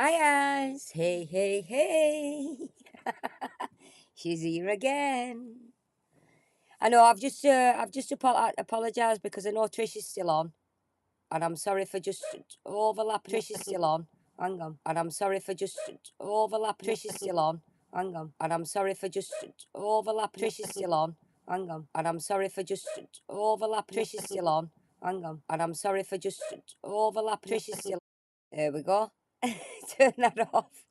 Hi guys, hey, hey, hey. She's here again. I know I've just apologised because I know Trish is still on, and I'm sorry for just overlapping. Trish is still on. Hang on, and I'm sorry for just overlapping. Trish is still on. Hang on, and I'm sorry for just overlapping. Trish is still on. Hang on, and I'm sorry for just overlapping. Trish is still on. Hang on, and I'm sorry for just overlapping. Trish is still. There we go. Turn that off.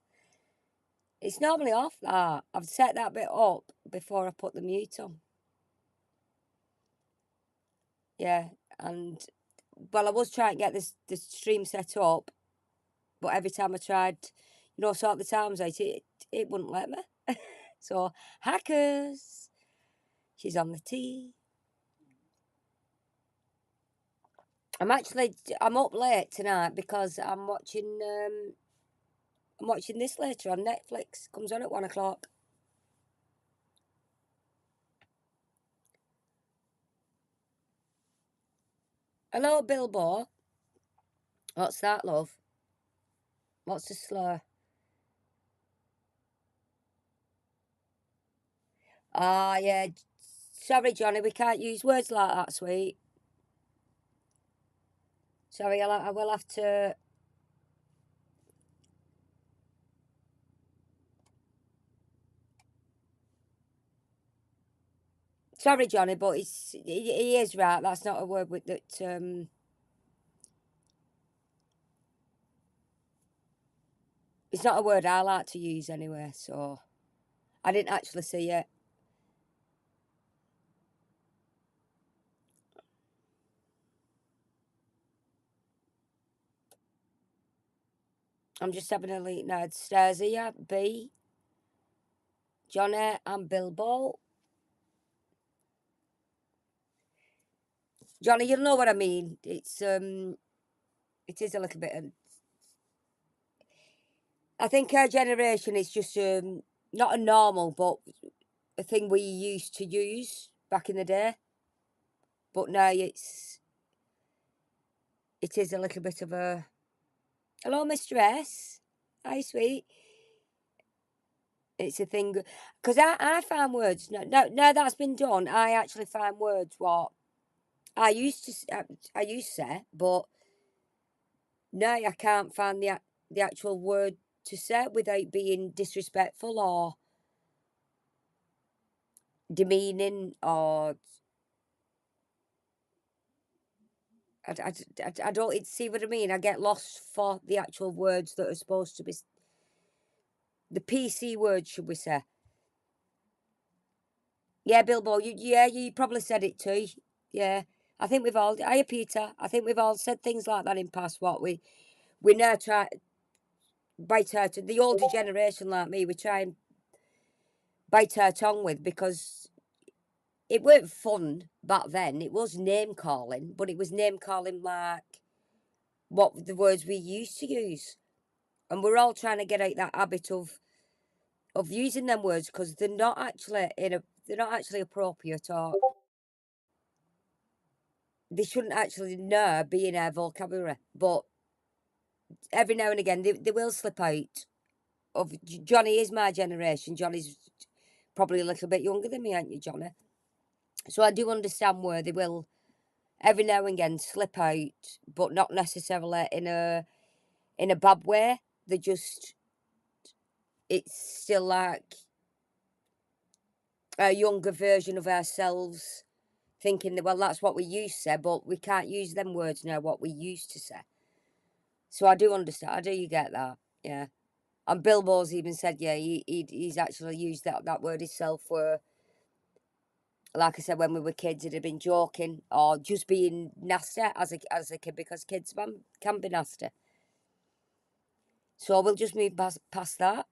It's normally off that. I've set that bit up before I put the mute on. Yeah, and well, I was trying to get the stream set up, but every time I tried, sort the times out, it wouldn't let me. So hackers, she's on the tee. I'm up late tonight because I'm watching this later on Netflix. Comes on at 1 o'clock. Hello, Bilbo. What's that, love? What's the slur? Ah, yeah. Sorry, Johnny, we can't use words like that, sweet. Sorry, I will have to. Sorry, Johnny, but he is right. That's not a word with that. It's not a word I like to use anyway. So I didn't actually see it. I'm just having a look now. Stairs here. B. Johnny and Bilbo. Johnny, you'll know what I mean. It is a little bit. I think our generation is just not a normal, but a thing we used to use back in the day. But now it is a little bit of a hello, mistress. Hi, sweet. It's a thing because I find words. No, that's been done. I actually find words what I used to say, but now I can't find the actual word to say without being disrespectful or demeaning or I don't see what I mean. I get lost for the actual words that are supposed to be the PC words, should we say? Yeah, Bilbo, you probably said it too. Yeah, I think we've all. Hiya, Peter. I think we've all said things like that in past. What we now try bite our to the older generation like me. We try and bite our tongue with because it weren't fun back then. It was name calling, but it was name calling like what the words we used to use, and we're all trying to get out that habit of using them words because they're not actually appropriate or they shouldn't actually now be in our vocabulary. But every now and again, they will slip out. Johnny is my generation. Johnny's probably a little bit younger than me, aren't you, Johnny? So I do understand where they will every now and again slip out, but not necessarily in a bad way. They just it's still like a younger version of ourselves thinking that well that's what we used to say, but we can't use them words now. What we used to say. So I do understand. I do you get that? Yeah. And Bilbo's even said, yeah, he's actually used that word himself. Where, like I said, when we were kids, it'd have been joking or just being nasty as a kid because kids can be nasty. So we'll just move past that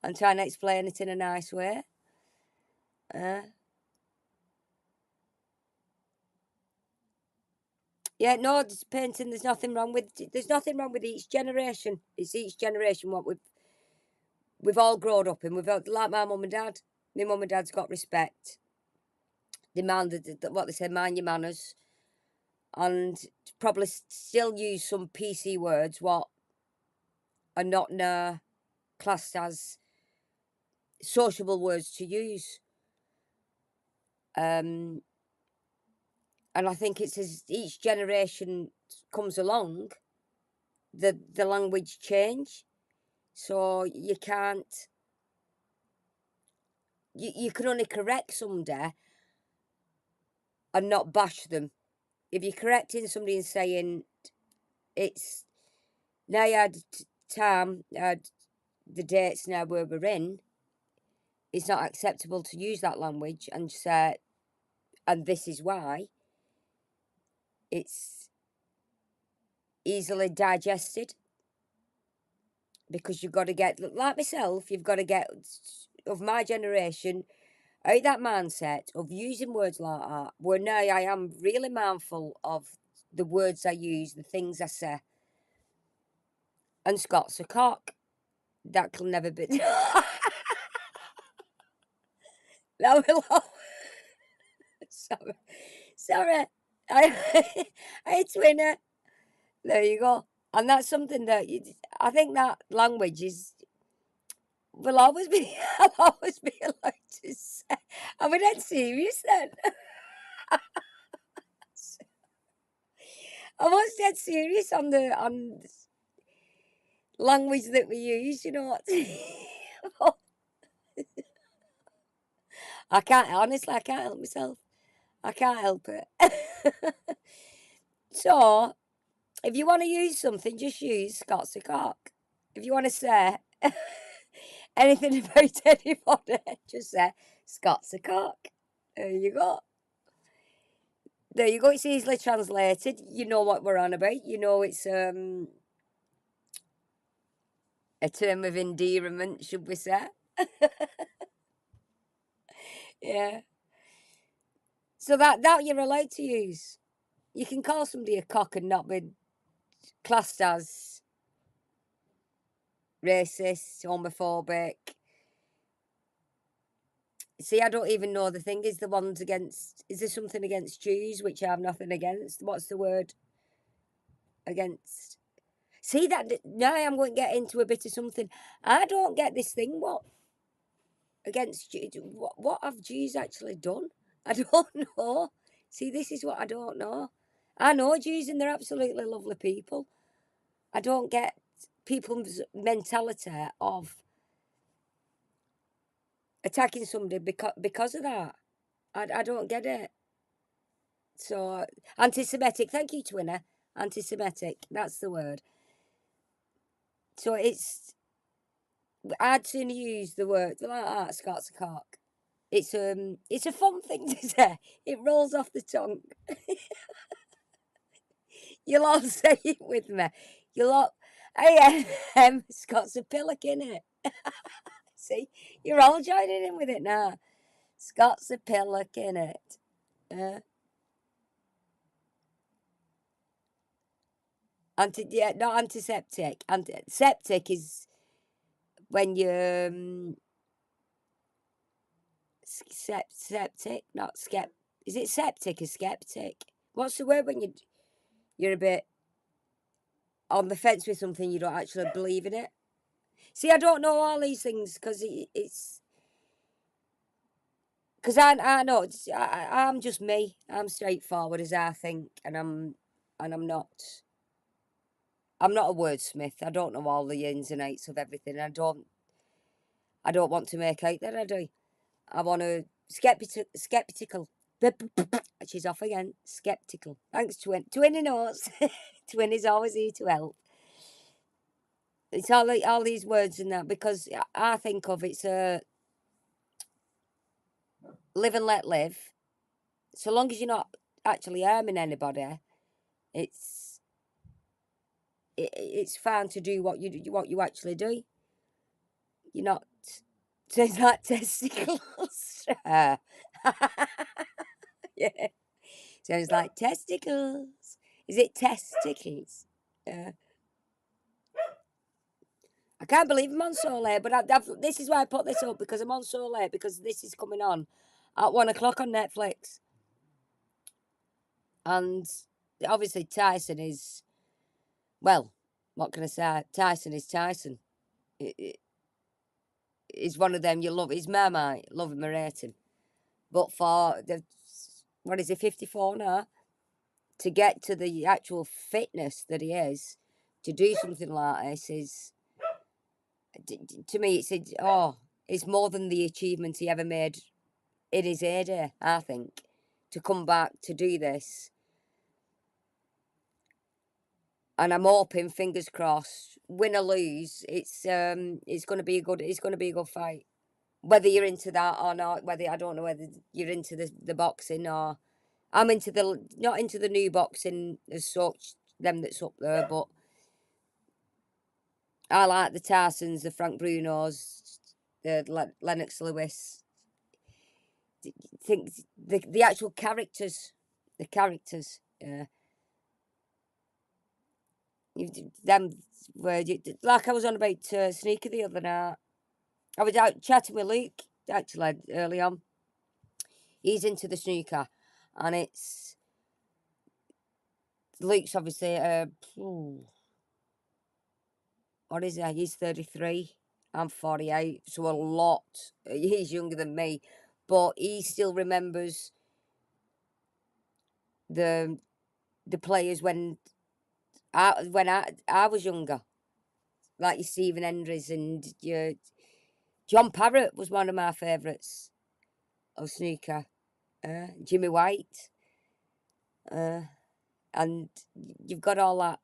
and try and explain it in a nice way. Uh, yeah, no, it's painting. There's nothing wrong with. There's nothing wrong with each generation. It's each generation what we've all grown up in. We've all, like my mum and dad. My mum and dad's got respect. They mind what they say, mind your manners, and probably still use some PC words. What are not now classed as sociable words to use. And I think it's as each generation comes along, the language change. So you can't, you can only correct somebody and not bash them. If you're correcting somebody and saying it's now you had time, the dates now where we're in, it's not acceptable to use that language and say, and this is why. It's easily digested because you've got to get, like myself, you've got to get, of my generation, out that mindset of using words like that, where now I am really mindful of the words I use, the things I say. And Scots a cock. That can never be. That will. Sorry. Sorry. I, I twinner. There you go. And that's something that I think that language is will always be. I'll always be allowed to say. Are we not serious then? I was dead serious on the language that we use. You know what? I can't honestly. I can't help myself. I can't help it. So if you want to use something, just use Scots a cock. If you want to say anything about anybody, just say Scots a cock. There you go. There you go. It's easily translated. You know what we're on about. You know it's a term of endearment, should we say? Yeah. So that you're allowed to use. You can call somebody a cock and not be classed as racist, homophobic. See, I don't even know the thing is the ones against. Is there something against Jews which I have nothing against? What's the word against? See that now I'm going to get into a bit of something. I don't get this thing. What against Jews? What have Jews actually done? I don't know. See, this is what I don't know. I know Jews and they're absolutely lovely people. I don't get people's mentality of attacking somebody because of that. I don't get it. So anti-Semitic. Thank you, Twinner. Anti-Semitic. That's the word. So I'd sooner use the word like that. Scots a cock. It's a fun thing to say. It rolls off the tongue. You'll all say it with me. You'll all. Hey, Scots a pillock in it. See, you're all joining in with it now. Scots a pillock in it. Yeah, not antiseptic. Antiseptic is when you septic, not skep. Is it septic or skeptic? What's the word when you're a bit on the fence with something you don't actually believe in it? See, I don't know all these things because it's because I know I'm just me. I'm straightforward as I think, and I'm not. I'm not a wordsmith. I don't know all the ins and outs of everything. I don't want to make out that I do. I want to skeptical. She's off again. Skeptical. Thanks, Twin. Twinny knows. Twin is always here to help. It's all these words and that because I think of it's a live and let live. So long as you're not actually harming anybody, it's it's fine to do what you actually do. You're not. Sounds like testicles. Yeah. Sounds like testicles. Is it testicles? Yeah. I can't believe I'm on so late, but this is why I put this up because I'm on so late because this is coming on at 1 o'clock on Netflix. And obviously, Tyson is, well, What can I say? Tyson is Tyson. He's one of them you love. He's Marmite. Love him or hate him. But for the, what is he, 54 now? To get to the actual fitness that he is, to do something like this is, to me, it's more than the achievement he ever made in his heyday, I think. To come back to do this. And I'm hoping, fingers crossed, win or lose, it's gonna be a good fight. Whether you're into that or not, whether I don't know whether you're into the boxing or I'm into the not into the new boxing as such, them that's up there, but I like the Tarsons, the Frank Brunos, the Lennox Lewis. Think the actual characters, the characters. Them were like I was on about Sneaker the other night. I was out chatting with Luke actually early on. He's into the snooker, and it's Luke's obviously what is it? He's 33. I'm 48, so a lot. He's younger than me, but he still remembers the players when I was younger, like your Stephen Hendrys and your John Parrott was one of my favourites of snooker. Jimmy White, uh, and you've got all that.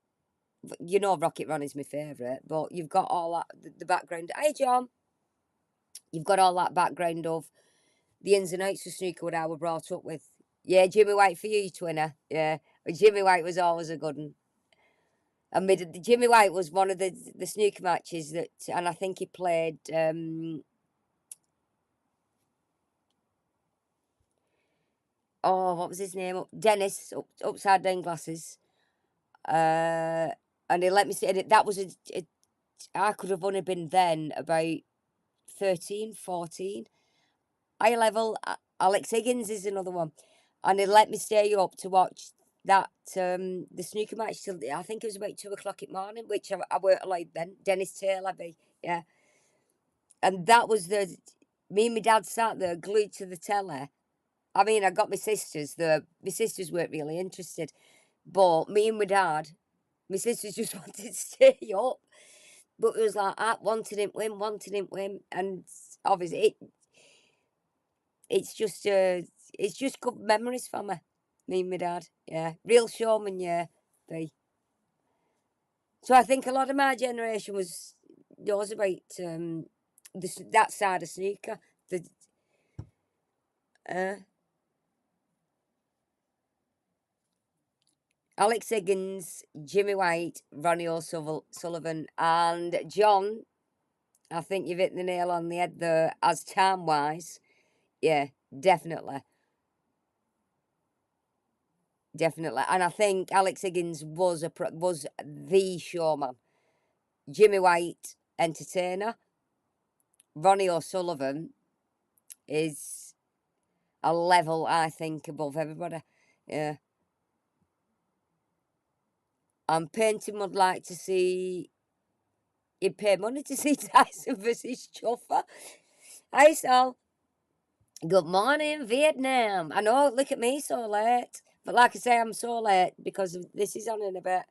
You know, Rocket Ron is my favourite, but you've got all that the background. Hey, John, you've got all that background of the ins and outs of snooker what I were brought up with. Yeah, Jimmy White for you, Twinner. Yeah, Jimmy White was always a good one. And Jimmy White was one of the snooker matches that, and I think he played. What was his name? Dennis, upside down glasses. Uh, and he let me see it. That was I could have only been then about 13, 14. High level. Alex Higgins is another one, and he let me stay up to watch that the snooker match till I think it was about 2 o'clock in the morning, which I weren't allowed then. Dennis Taylor, yeah, and that was me and my dad sat there glued to the telly. I mean, I got my sisters. My sisters weren't really interested, but me and my dad, my sisters just wanted to stay up. But it was like I wanted him win, and obviously it's just good memories for me. Me and my dad, yeah, real showman, yeah. They. So I think a lot of my generation was yours about that side of snooker. The uh, Alex Higgins, Jimmy White, Ronnie O'Sullivan, and John. I think you've hit the nail on the head there. As time wise, yeah, definitely. Definitely, and I think Alex Higgins was the showman. Jimmy White, entertainer. Ronnie O'Sullivan is a level, I think, above everybody. Yeah, and Painting would like to see. He'd pay money to see Tyson versus Chuffer. Hi, Sal. Good morning, Vietnam. I know. Look at me, so late. But like I say, I'm so late because this is on in a bit.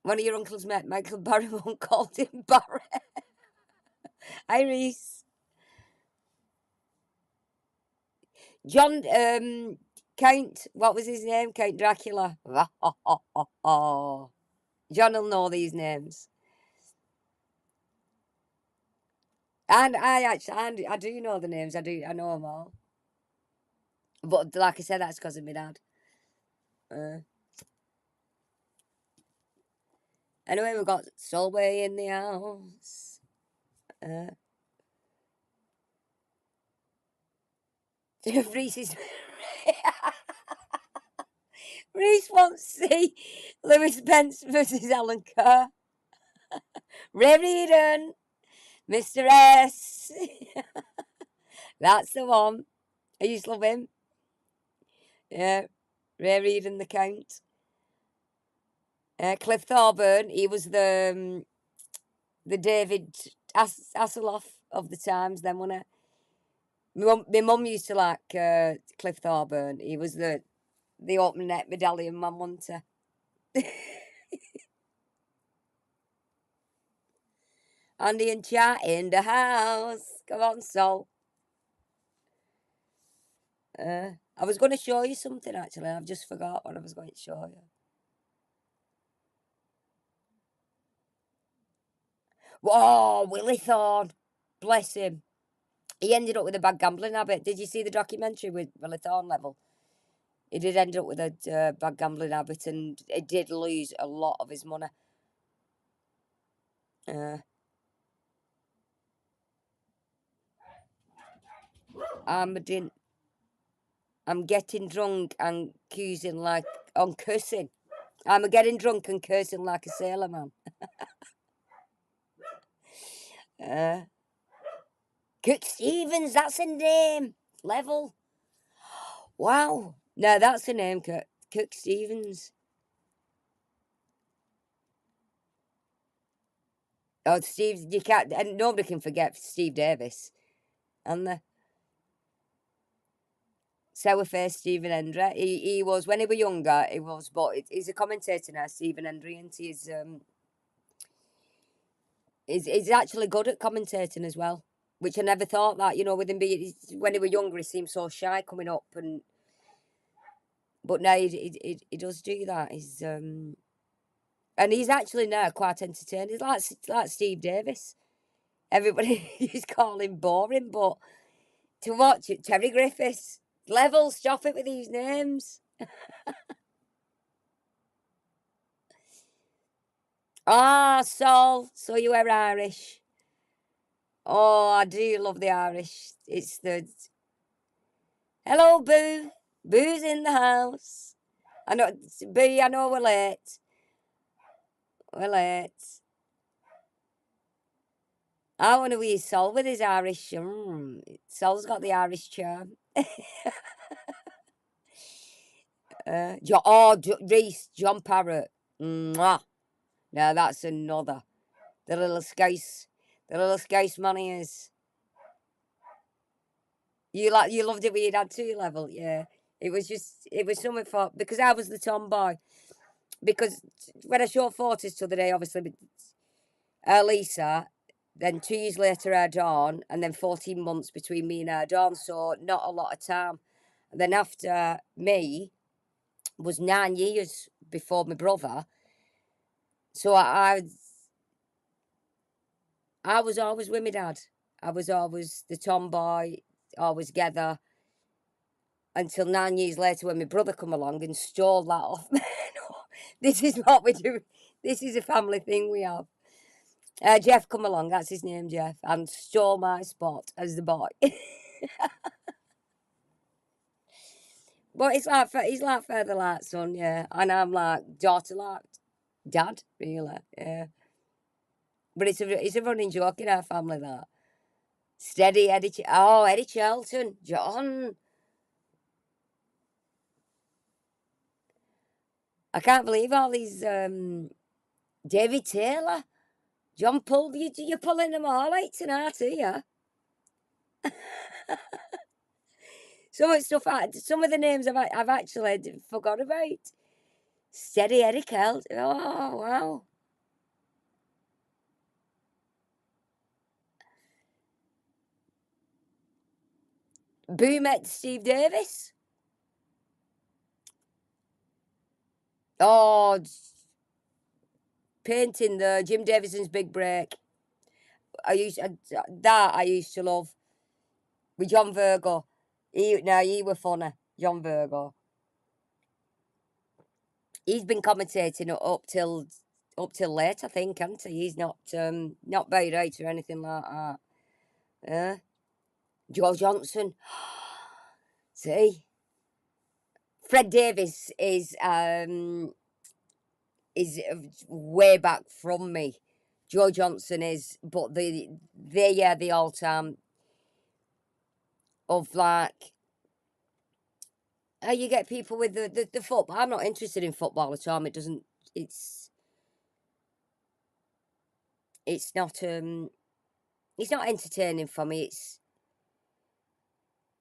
One of your uncles met Michael Barrymore called him Barry. Hi, Reese. John, Count, what was his name? Count Dracula. John will know these names. And I do know the names. I know them all. But like I said, that's because of my dad. Uh, anyway, we've got Solway in the house. Uh, Reese is. Reese wants to see Lewis Spence versus Alan Kerr. Ray Eden, Mr. S. That's the one. I used to love him. Yeah. Rarer than the Count. Cliff Thorburn, he was the David Hasselhoff of the times then, wasn't it? My mum used to like Cliff Thorburn. He was the open net medallion man, wasn't he? Andy and Chat in the house. Come on, Sol. I was going to show you something actually. I've just forgot what I was going to show you. Whoa, Willie Thorne. Bless him. He ended up with a bad gambling habit. Did you see the documentary with Willie Thorne level? He did end up with a bad gambling habit and he did lose a lot of his money. I'm getting drunk and cursing like on cursing. I'm getting drunk and cursing like a sailor man. Cook Stevens, that's a name. Level. Wow. No, that's a name, Cook Stevens. Oh, Steve, you can't, and nobody can forget Steve Davis. And the sour face Stephen Hendry. He was, when he was younger, he was, but he's a commentator now, Stephen Hendry, and he's actually good at commentating as well, which I never thought that, with him being, when he was younger, he seemed so shy coming up, but now he does do that. And he's actually now quite entertaining. He's like Steve Davis. Everybody used to call him boring, but to watch it, Terry Griffiths, Level, stop it with these names. Sol, so you are Irish. Oh, I do love the Irish. It's the hello, Boo. Boo's in the house. I know, Boo. I know we're late. We're late. I want to be Sol with his Irish. Sol's got the Irish charm. Reese, John Parrott. Mwah. Now that's another. The little scouse money is. You loved it when you had 2 level, yeah. It was something for because I was the tomboy. Because when I showed photos the other day, obviously with Lisa, then 2 years later our Dawn, and then 14 months between me and our Dawn, so not a lot of time. And then after me was 9 years before my brother. So I was always with my dad. I was always the tomboy, always together. Until 9 years later when my brother come along and stole that off me. No, this is what we do. This is a family thing we have. Jeff come along, that's his name, Jeff, and stole my spot as the boy. But he's like father like son, yeah. And I'm like daughter like dad, really, yeah. But it's a running joke in our family that. Steady Eddie Eddie Shelton, John. I can't believe all these David Taylor, John Paul, you're pulling them all out tonight, are you? Some of the names I've actually forgot about. Steady Eddie Kelt. Oh wow. Boo met Steve Davis. Oh, painting the Jim Davison's Big Break. I used to love with John Virgo. He were funny, John Virgo. He's been commentating up till late, I think, hasn't he? He's not bowed out or anything like that. Yeah. Joe Johnson. See, Fred Davis is way back from me. Joe Johnson is, but they're the all time of like You get people with the football. I'm not interested in football at all. It doesn't. It's it's not it's not entertaining for me.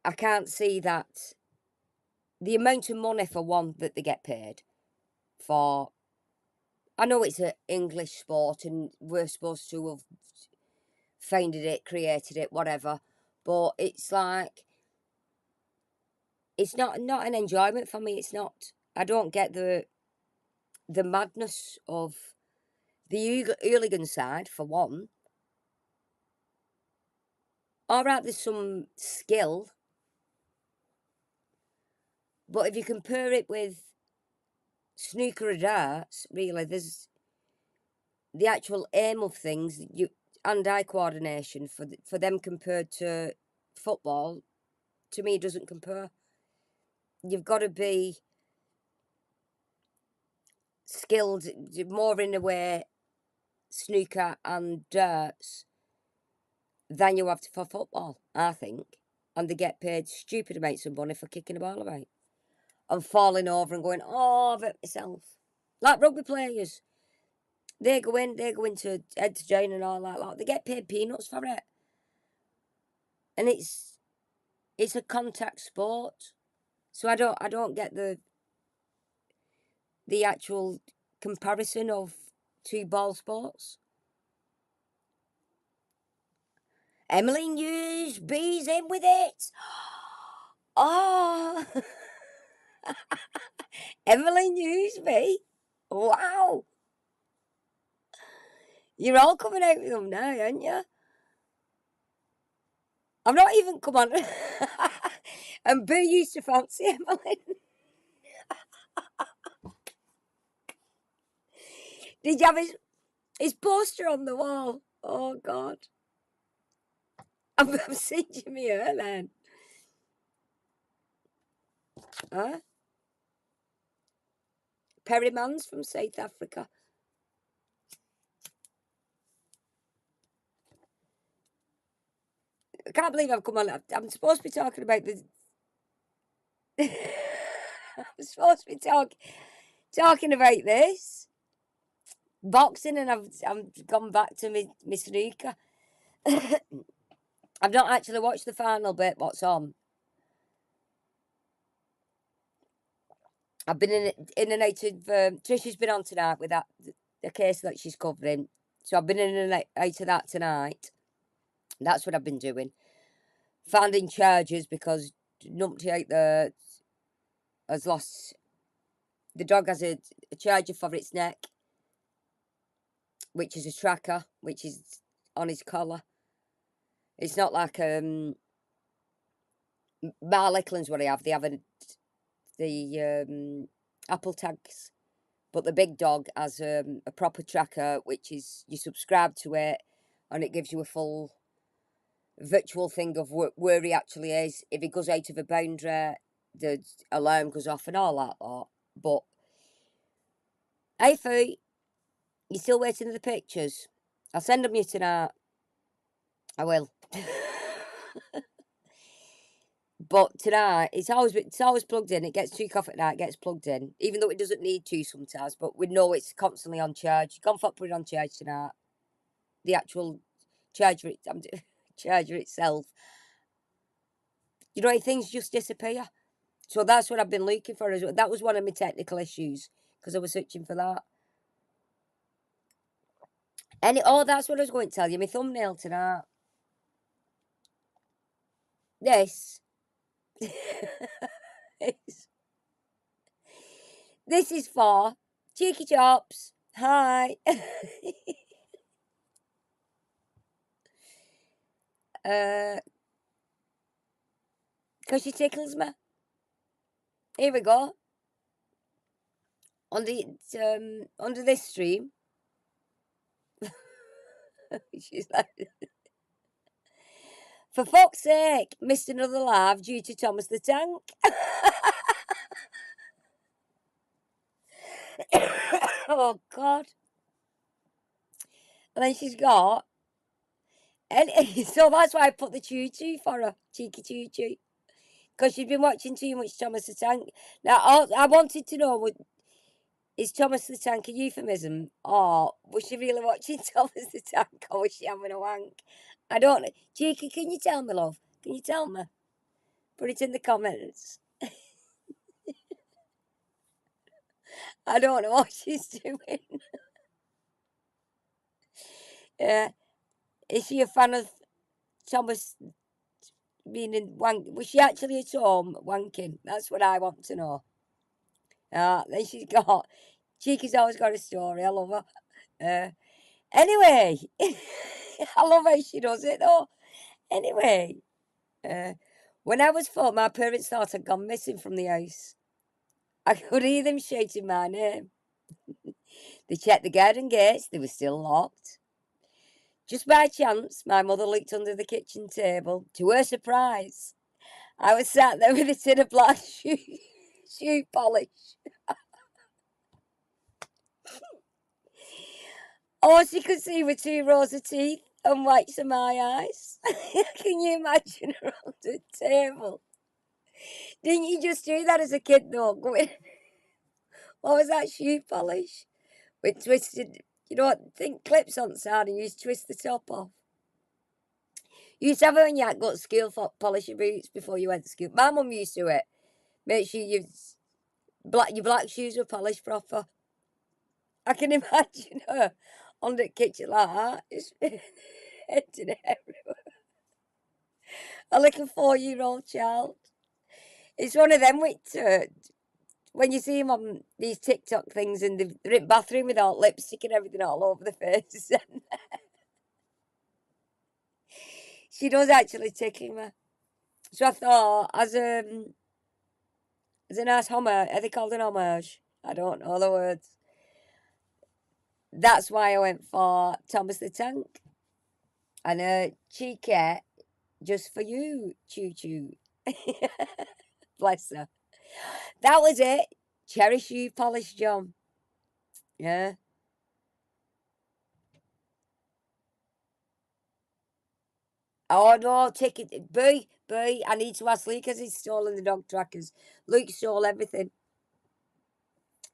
I can't see that the amount of money for one that they get paid for. I know it's an English sport and we're supposed to have founded it, created it, whatever, but it's like it's not an enjoyment for me. It's not. I don't get the madness of the hooligan side for one. All right, there's some skill, but if you compare it with snooker or darts, really, there's the actual aim of things, you hand-eye coordination for them compared to football. To me, doesn't compare. You've got to be skilled more in a way snooker and darts than you have to for football, I think. And they get paid stupid amounts of money for kicking a ball about and falling over and going, oh, I've hurt myself. Like rugby players. They go into head to join and all that. Like, they get paid peanuts for it. And it's a contact sport. So I don't get the actual comparison of two ball sports. Emily News, bees in with it. Oh, Emily Newsby. Wow. You're all coming out with them now, aren't you? I'm not even come on. And Boo used to fancy Emily. Did you have his poster on the wall? Oh God. I'm singing me her then. Huh? Perryman's from South Africa. I can't believe I've come on. I'm supposed to be talking about the. I'm supposed to be talking about this boxing, and I've gone back to my snooker. I've not actually watched the final bit. What's on? I've been in and out of. Trisha's been on tonight with the case that she's covering, so I've been in and out of that tonight. That's what I've been doing. Finding charges because numpty out there has lost. The dog has a charger for its neck, which is a tracker, which is on his collar. It's not like Marlickland's what I have. They have the Apple tags, but the big dog has a proper tracker, which is you subscribe to it, and it gives you a full virtual thing of where he actually is. If he goes out of a boundary, the alarm goes off and all that lot. But hey, Foo, you still waiting for the pictures? I'll send them you tonight. I will. But tonight it's always plugged in. It gets 2 coffee at night. It gets plugged in, even though it doesn't need to sometimes. But we know it's constantly on charge. Gone for put it on charge tonight. The actual charger, charger itself. You know, things just disappear. So that's what I've been looking for. That was one of my technical issues because I was searching for that. That's what I was going to tell you. My thumbnail tonight. This. This is for Cheeky Chops. Hi. Because she tickles me. Here we go. Under this stream. She's like, for fuck's sake, missed another live due to Thomas the Tank. Oh God. And then she's got, and so that's why I put the choo choo for her, cheeky choo choo, Because she'd been watching too much Thomas the Tank. Now, I wanted to know, is Thomas the Tank a euphemism? Or was she really watching Thomas the Tank? Or was she having a wank? I don't know. Cheeky, can you tell me, love? Can you tell me? Put it in the comments. I don't know what she's doing. Yeah. Is she a fan of Thomas being in wank? Was she actually at home wanking? That's what I want to know. Then she's got. Cheeky's always got a story. I love her. Anyway, I love how she does it though. Anyway, uh, when I was 4, my parents thought I'd gone missing from the house. I could hear them shouting my name. They checked the garden gates, they were still locked. Just by chance, my mother looked under the kitchen table. To her surprise, I was sat there with a tin of black shoe polish. All she could see were 2 rows of teeth and whites of my eyes. Can you imagine her on the table? Didn't you just do that as a kid though? Going, what was that shoe polish? With twisted, think clips on the side and you just twist the top off. You used to have it when you had got school for polish your boots before you went to school. My mum used to it. Make sure your black shoes were polished proper. I can imagine her on the kitchen like that. It's heading everywhere. A little 4-year-old child. It's one of them with when you see him on these TikTok things and they're in the bathroom with all lipstick and everything all over the face. She does actually tickle me. So I thought, as a nice homage, are they called an homage? I don't know the words. That's why I went for Thomas the Tank. And cheeky, just for you, choo choo. Bless her. That was it. Cherish you, Polish John. Yeah. Oh no, take it. Boo. I need to ask Luke because he's stolen the dog trackers. Luke stole everything.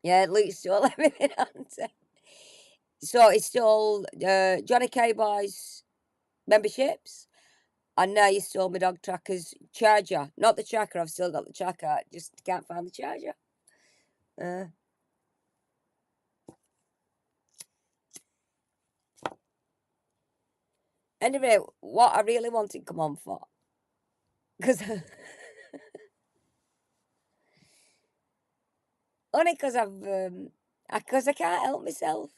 Yeah, Luke stole everything. So he stole Johnny K Boy's memberships. And now you stole my dog tracker's charger. Not the tracker, I've still got the tracker. Just can't find the charger. Anyway, what I really wanted to come on for. Because only because I can't help myself.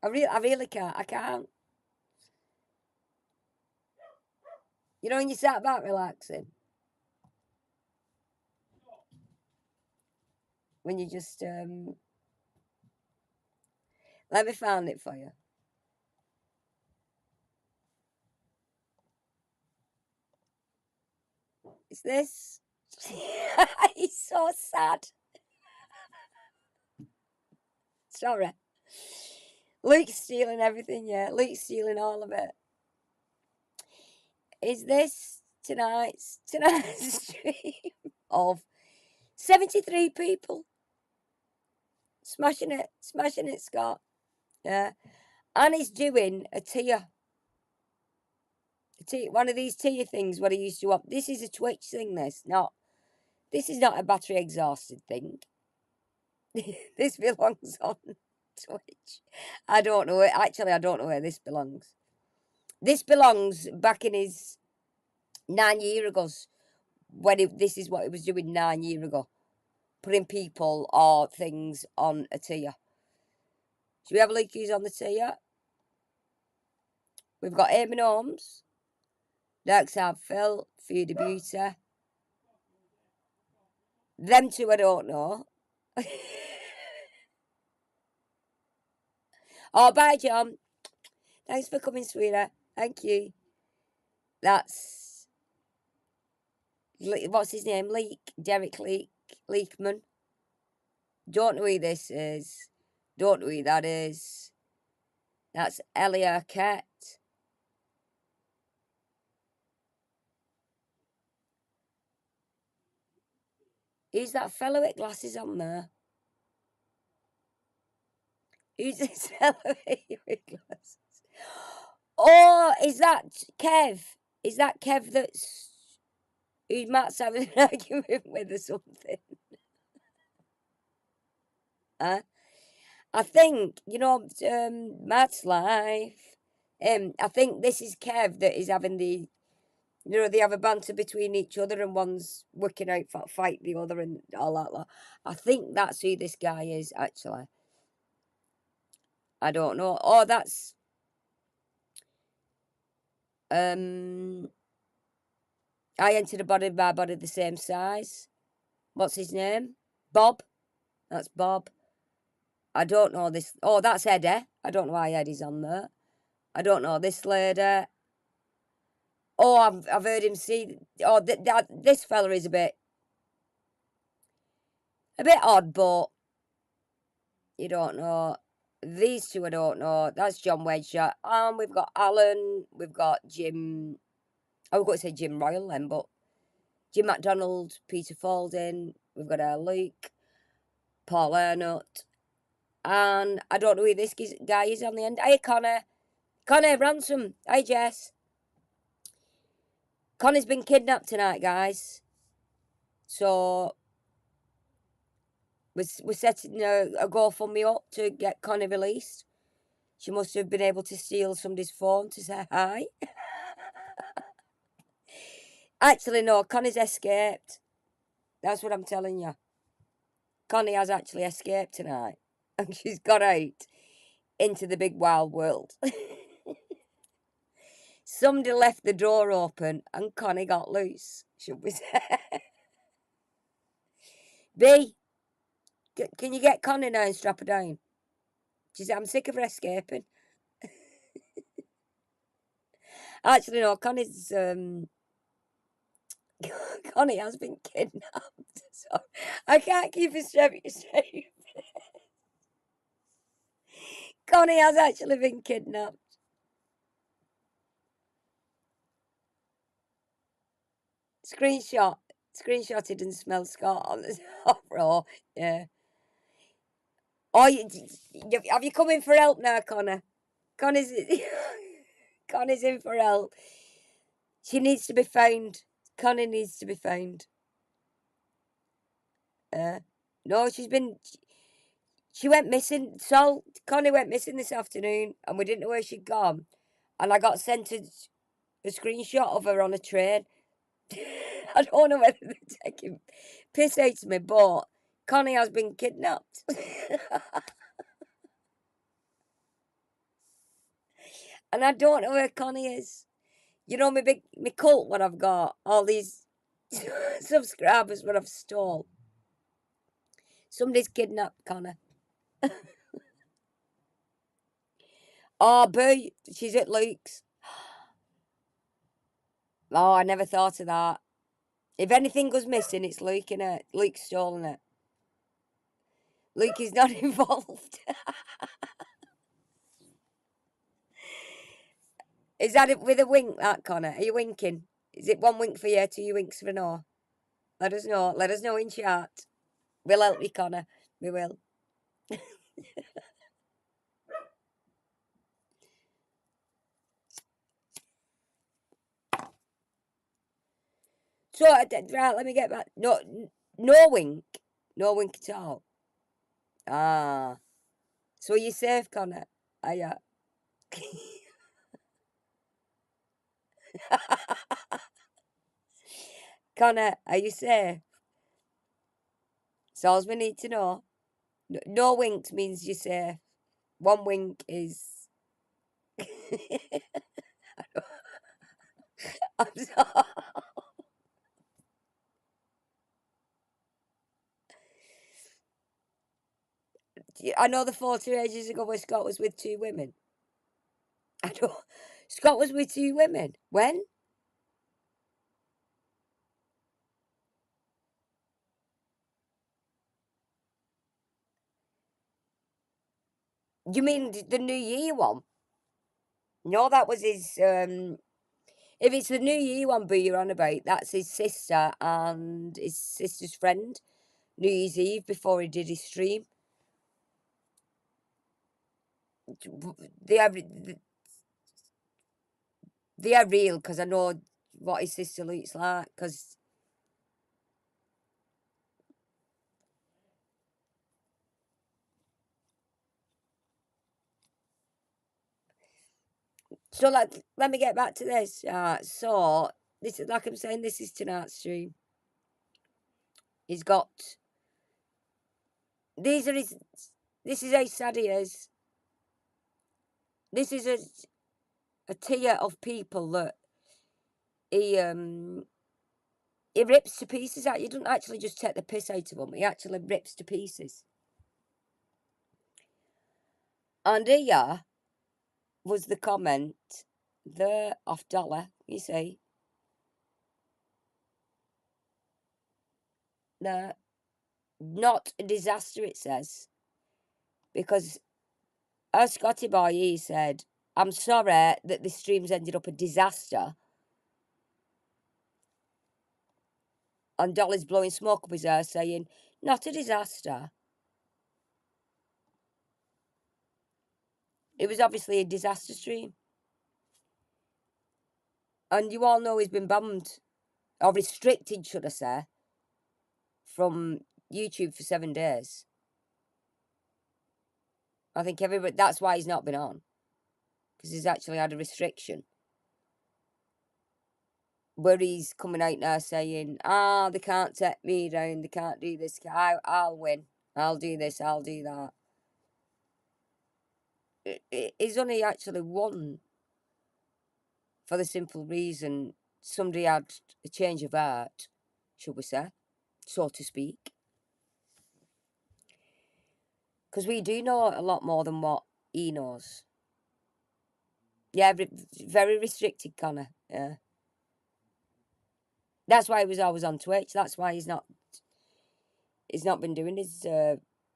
I really can't. I can't. When you sat back relaxing, when you just let me find it for you. Is this? He's so sad. Sorry. Luke's stealing everything, yeah. Luke's stealing all of it. Is this tonight's stream of 73 people? Smashing it, Scott. Yeah. And he's doing a tier. One of these tier things what he used to up. This is a Twitch thing, this is not a battery exhausted thing. This belongs on Twitch. I don't know it. Actually, I don't know where this belongs. This belongs back in his 9 year ago when this is what he was doing 9 year ago. Putting people or things on a tier. Should we have a look who's on the tier? We've got Eamon Holmes, Darkside Phil, Fear Beauty. Them two I don't know. Oh, bye, John. Thanks for coming, sweetheart. Thank you. That's what's his name? Derek Leekman. Don't know who this is. Don't know who that is. That's Elia Cat. Who's that fellow with glasses on there? Who's this fellow with glasses? Oh, is that Kev? Is that Kev that's who Matt's having an argument with or something? Huh? I think, Matt's life. I think this is Kev that is having they have a banter between each other and one's working out for fight the other and all that lot. I think that's who this guy is, actually. I don't know. Oh, that's um I entered a body my body the same size. What's his name? Bob. That's Bob. I don't know this. Oh, that's Eddie. I don't know why Eddie's on there. I don't know this lady. Oh, I've heard him see. Oh, this fella is a bit odd, but you don't know. These two I don't know. That's John Wedger. We've got Alan. We've got Jim. I was going to say Jim Royal then, but Jim MacDonald, Peter Falding. We've got Luke, Paul Ernott, and I don't know who this guy is on the end. Hey, Connor. Connor Ransom. Hey, Jess. Connor's been kidnapped tonight, guys. So we're setting a GoFundMe up to get Connie released. She must have been able to steal somebody's phone to say hi. Actually, no, Connie's escaped. That's what I'm telling you. Connie has actually escaped tonight. And she's got out into the big wild world. Somebody left the door open and Connie got loose, should we say. B, can you get Connie now and strap her down? She said, I'm sick of her escaping. Actually, no, Connie has been kidnapped. So I can't keep a straight. Connie has actually been kidnapped. Screenshotted and smell Scott on the top row. Yeah. Oh, have you come in for help now, Connor? Connor's Connor's in for help. She needs to be found. Connor needs to be found. No, she went missing. So Connie went missing this afternoon, and we didn't know where she'd gone. And I got sent a screenshot of her on a train. I don't know whether they're taking piss out of me, but Connie has been kidnapped. And I don't know where Connie is. You know, my cult, what I've got, all these subscribers, what I've stole. Somebody's kidnapped Connor. Oh, boo, she's at Luke's. Oh, I never thought of that. If anything goes missing, it's Luke in it. Luke's stolen it. Luke is not involved. Is that it with a wink, that Connor? Are you winking? Is it one wink for you, two winks for no? Let us know. Let us know in chat. We'll help you, Connor. We will. So, right, let me get back. No, no wink. No wink at all. Ah. So, are you safe, Connor? Are you? Connor, are you safe? That's all we need to know. No winks means you're safe. One wink is. I'm sorry. I know the 40 ages ago where Scott was with two women. I don't. Scott was with two women. When? You mean the New Year one? No, that was his. If it's the New Year one, boo, you're on about, that's his sister and his sister's friend. New Year's Eve before he did his stream. They are they are real because I know what his sister looks like. Because so, like, let me get back to this. So this is like I'm saying. This is tonight's stream. He's got these are his. This is how sad he is. This is a tier of people that he he rips to pieces out. You don't actually just take the piss out of them. He actually rips to pieces. And here was the comment there off Dollar. You see, no, not a disaster. It says because as Scotty Boy he said, "I'm sorry that this stream's ended up a disaster." And Dolly's blowing smoke up his ass, saying, "Not a disaster." It was obviously a disaster stream. And you all know he's been banned, or restricted, should I say, from YouTube for 7 days. I think everybody, that's why he's not been on. Because he's actually had a restriction. Where he's coming out now saying, they can't take me down, they can't do this, I'll win. I'll do this, I'll do that. He's only actually won for the simple reason somebody had a change of heart, should we say, so to speak. Because we do know a lot more than what he knows. Yeah, very restricted, Connor. Yeah. That's why he was always on Twitch. That's why he's not been doing his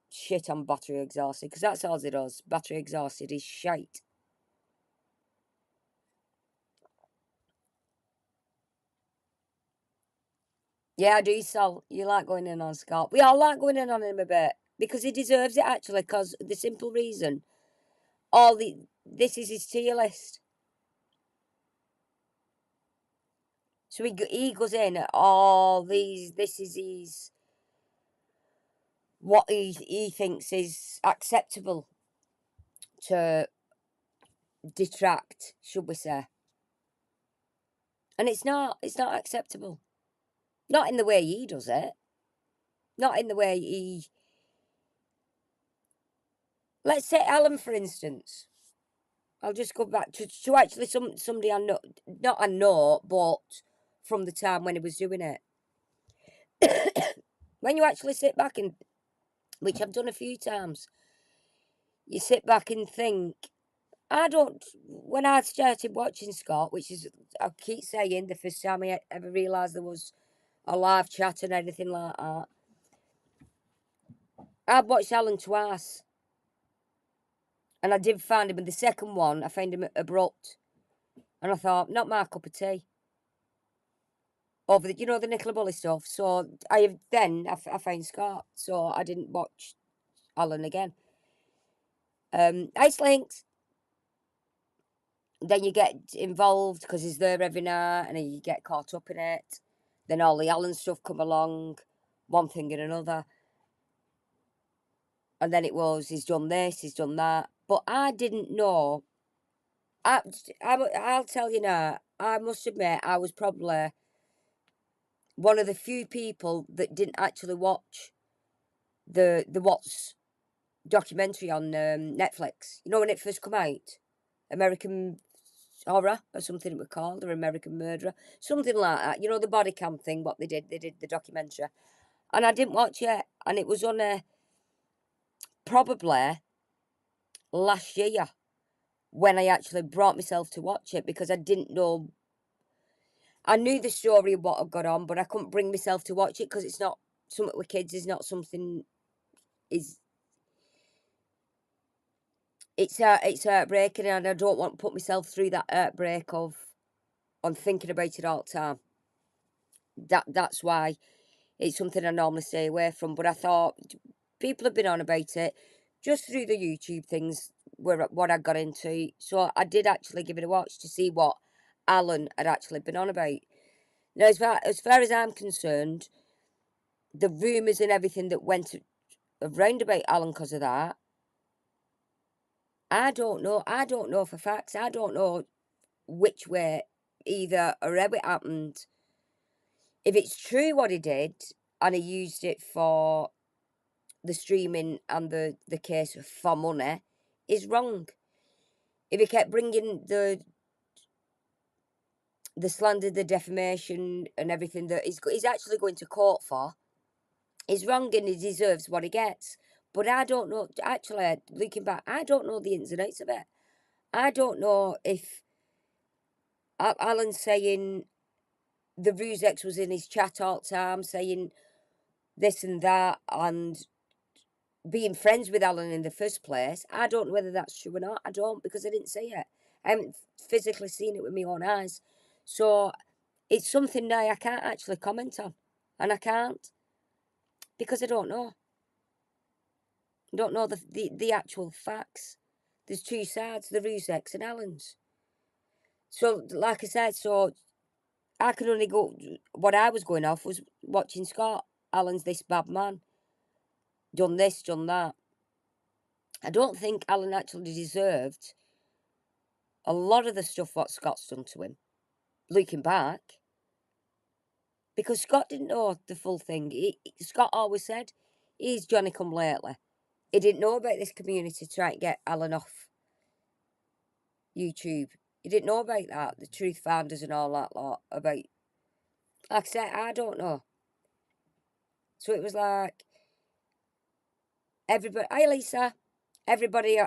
shit on battery exhausted. Because that's all it does. Battery exhausted is shite. Yeah, I do, Sal. You like going in on Scott. We all like going in on him a bit. Because he deserves it, actually. Because the simple reason, this is his tier list. So he goes in at all these, this is his, what he thinks is acceptable to detract, should we say. And it's not acceptable. Not in the way he does it. Not in the way he. Let's say Alan, for instance. I'll just go back to actually somebody I know, not I know, but from the time when he was doing it. When you actually sit back and, which I've done a few times, you sit back and think, when I started watching Scott, which is, I keep saying, the first time I ever realised there was a live chat and anything like that, I've watched Alan twice. And I did find him in the second one, I found him abrupt. And I thought, not my cup of tea. Over the Nicola Bully stuff. So I found Scott. So I didn't watch Alan again. Ice Links. Then you get involved because he's there every night and you get caught up in it. Then all the Alan stuff come along, one thing and another. And then it was, he's done this, he's done that. But I didn't know. I'll tell you now, I must admit, I was probably one of the few people that didn't actually watch the What's documentary on Netflix. You know when it first come out? American Horror or something it was called, or American Murderer. Something like that. You know the body cam thing, what they did the documentary. And I didn't watch it. And it was on probably last year when I actually brought myself to watch it because I didn't know. I knew the story of what had got on, but I couldn't bring myself to watch it because it's not something with kids. Is not something. Is it's heartbreaking, and I don't want to put myself through that heartbreak of on thinking about it all the time. That's why It's something I normally stay away from, but I thought people have been on about it just through the YouTube things where what I got into. So I did actually give it a watch to see what Alan had actually been on about. Now, as far as I'm concerned, the rumours and everything that went around about Alan because of that, I don't know. I don't know for facts. I don't know which way either or how it happened. If it's true what he did and he used it for the streaming and the case for money, is wrong. If he kept bringing the slander, the defamation, and everything that he's actually going to court for, is wrong and he deserves what he gets. But I don't know. Actually, looking back, I don't know the ins and outs of it. I don't know if Alan's saying the Rusex was in his chat all the time, saying this and that, and being friends with Alan in the first place. I don't know whether that's true or not. I don't, because I didn't see it. I haven't physically seen it with my own eyes. So it's something now I can't actually comment on. And I can't because I don't know. I don't know the actual facts. There's two sides, the Rusex and Alan's. So, like I said, so I can only go. What I was going off was watching Scott. Alan's this bad man. Done this, done that. I don't think Alan actually deserved a lot of the stuff what Scott's done to him, looking back, because Scott didn't know the full thing. Scott always said he's Johnny come lately. He didn't know about this community trying to get Alan off YouTube. He didn't know about that, the truth founders and all that lot. About, like I said, I don't know. So it was like everybody. Hi, Lisa. Everybody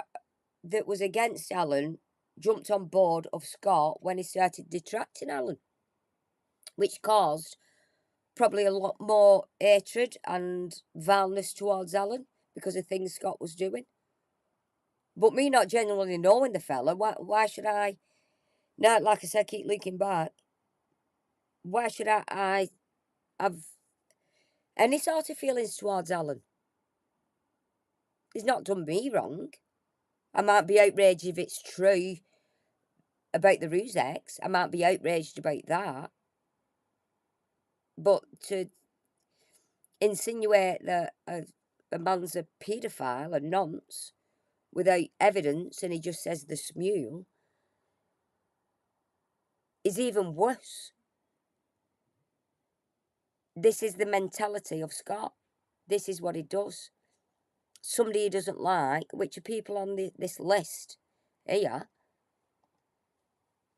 that was against Alan jumped on board of Scott when he started detracting Alan, which caused probably a lot more hatred and vileness towards Alan because of things Scott was doing. But me not genuinely knowing the fella, why should I? Now, like I said, keep looking back. Why should I have any sort of feelings towards Alan? He's not done me wrong. I might be outraged if it's true about the Rusex. I might be outraged about that. But to insinuate that a man's a paedophile, a nonce, without evidence, and he just says the smule, is even worse. This is the mentality of Scott. This is what he does. Somebody he doesn't like, which are people on this list here,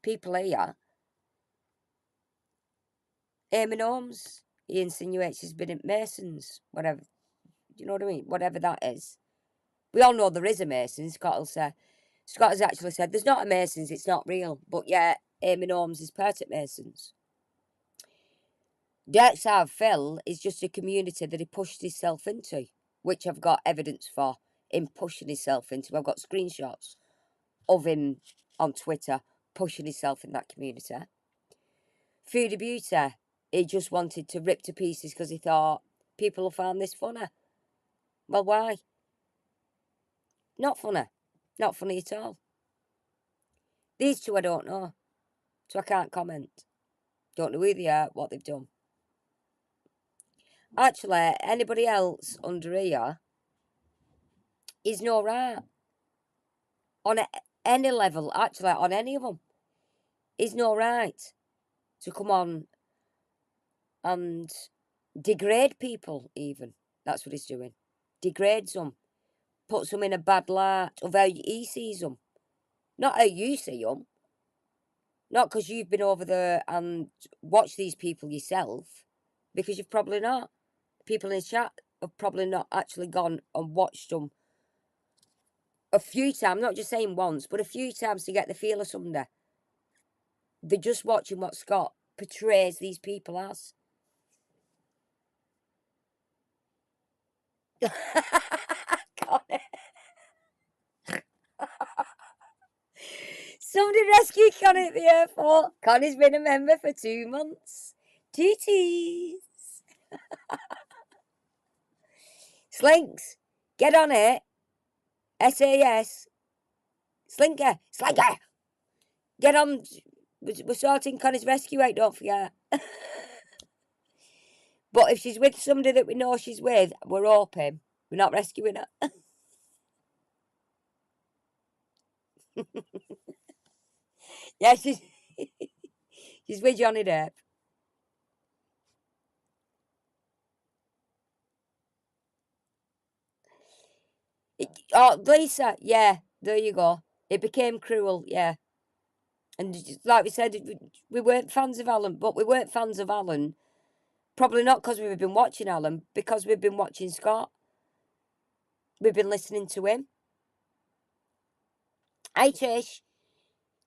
people here, Eamon Holmes, he insinuates he's been at Mason's, whatever, you know what I mean? Whatever that is. We all know there is a Mason's, Scott will say. Scott has actually said, there's not a Mason's, it's not real. But yeah, Eamon Holmes is part at Mason's. Darkside Phil is just a community that he pushed himself into, which I've got evidence for him pushing himself into. I've got screenshots of him on Twitter pushing himself in that community. Foodie Beauty, he just wanted to rip to pieces because he thought people will find this funny. Well, why? Not funny. Not funny at all. These two I don't know, so I can't comment. Don't know who they are, what they've done. Actually, anybody else under here is no right. On any level, actually, on any of them, is no right to come on and degrade people, even. That's what he's doing. Degrades them. Puts them in a bad light of how he sees them. Not how you see them. Not because you've been over there and watched these people yourself, because you've probably not. People in the chat have probably not actually gone and watched them a few times, not just saying once, but a few times to get the feel of somebody. They're just watching what Scott portrays these people as. Connie. Somebody rescue Connie at the airport. Connie's been a member for 2 months. Tooties. Slinks, get on it. SAS. Slinker. Slinker. Get on. We're sorting Connor's rescue out, don't forget. But if she's with somebody that we know she's with, we're hoping. We're not rescuing her. Yeah, she's with Johnny Depp. Oh, Lisa, yeah, there you go. It became cruel, yeah. And like we said, we weren't fans of Alan, but we weren't fans of Alan. Probably not because we've been watching Alan, because we've been watching Scott. We've been listening to him. Hey, Trish.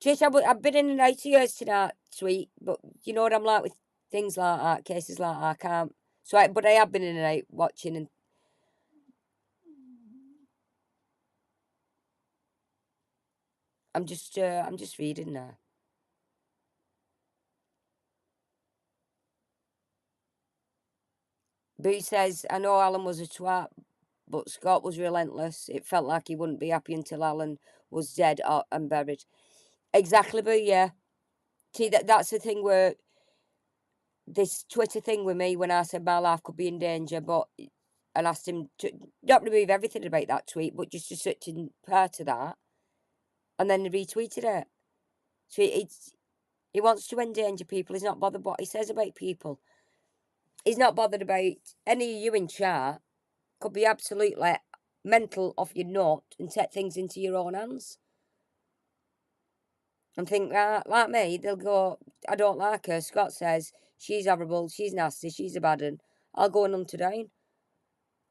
Trish, I've been in and out of yours tonight, sweet, but you know what I'm like with things like that, cases like that, I can't. But I have been in and out watching, and I'm just reading now. Boo says, I know Alan was a twat, but Scott was relentless. It felt like he wouldn't be happy until Alan was dead and buried. Exactly, Boo, yeah. See, that's the thing where this Twitter thing with me when I said my life could be in danger, but and asked him to not remove everything about that tweet, but just a certain part of that, and then he retweeted it. So he wants to endanger people. He's not bothered what he says about people. He's not bothered about any of you in chat. Could be absolutely mental off your nut and take things into your own hands. And think, like me, they'll go, I don't like her. Scott says, she's horrible, she's nasty, she's a bad one. I'll go and hunt her down.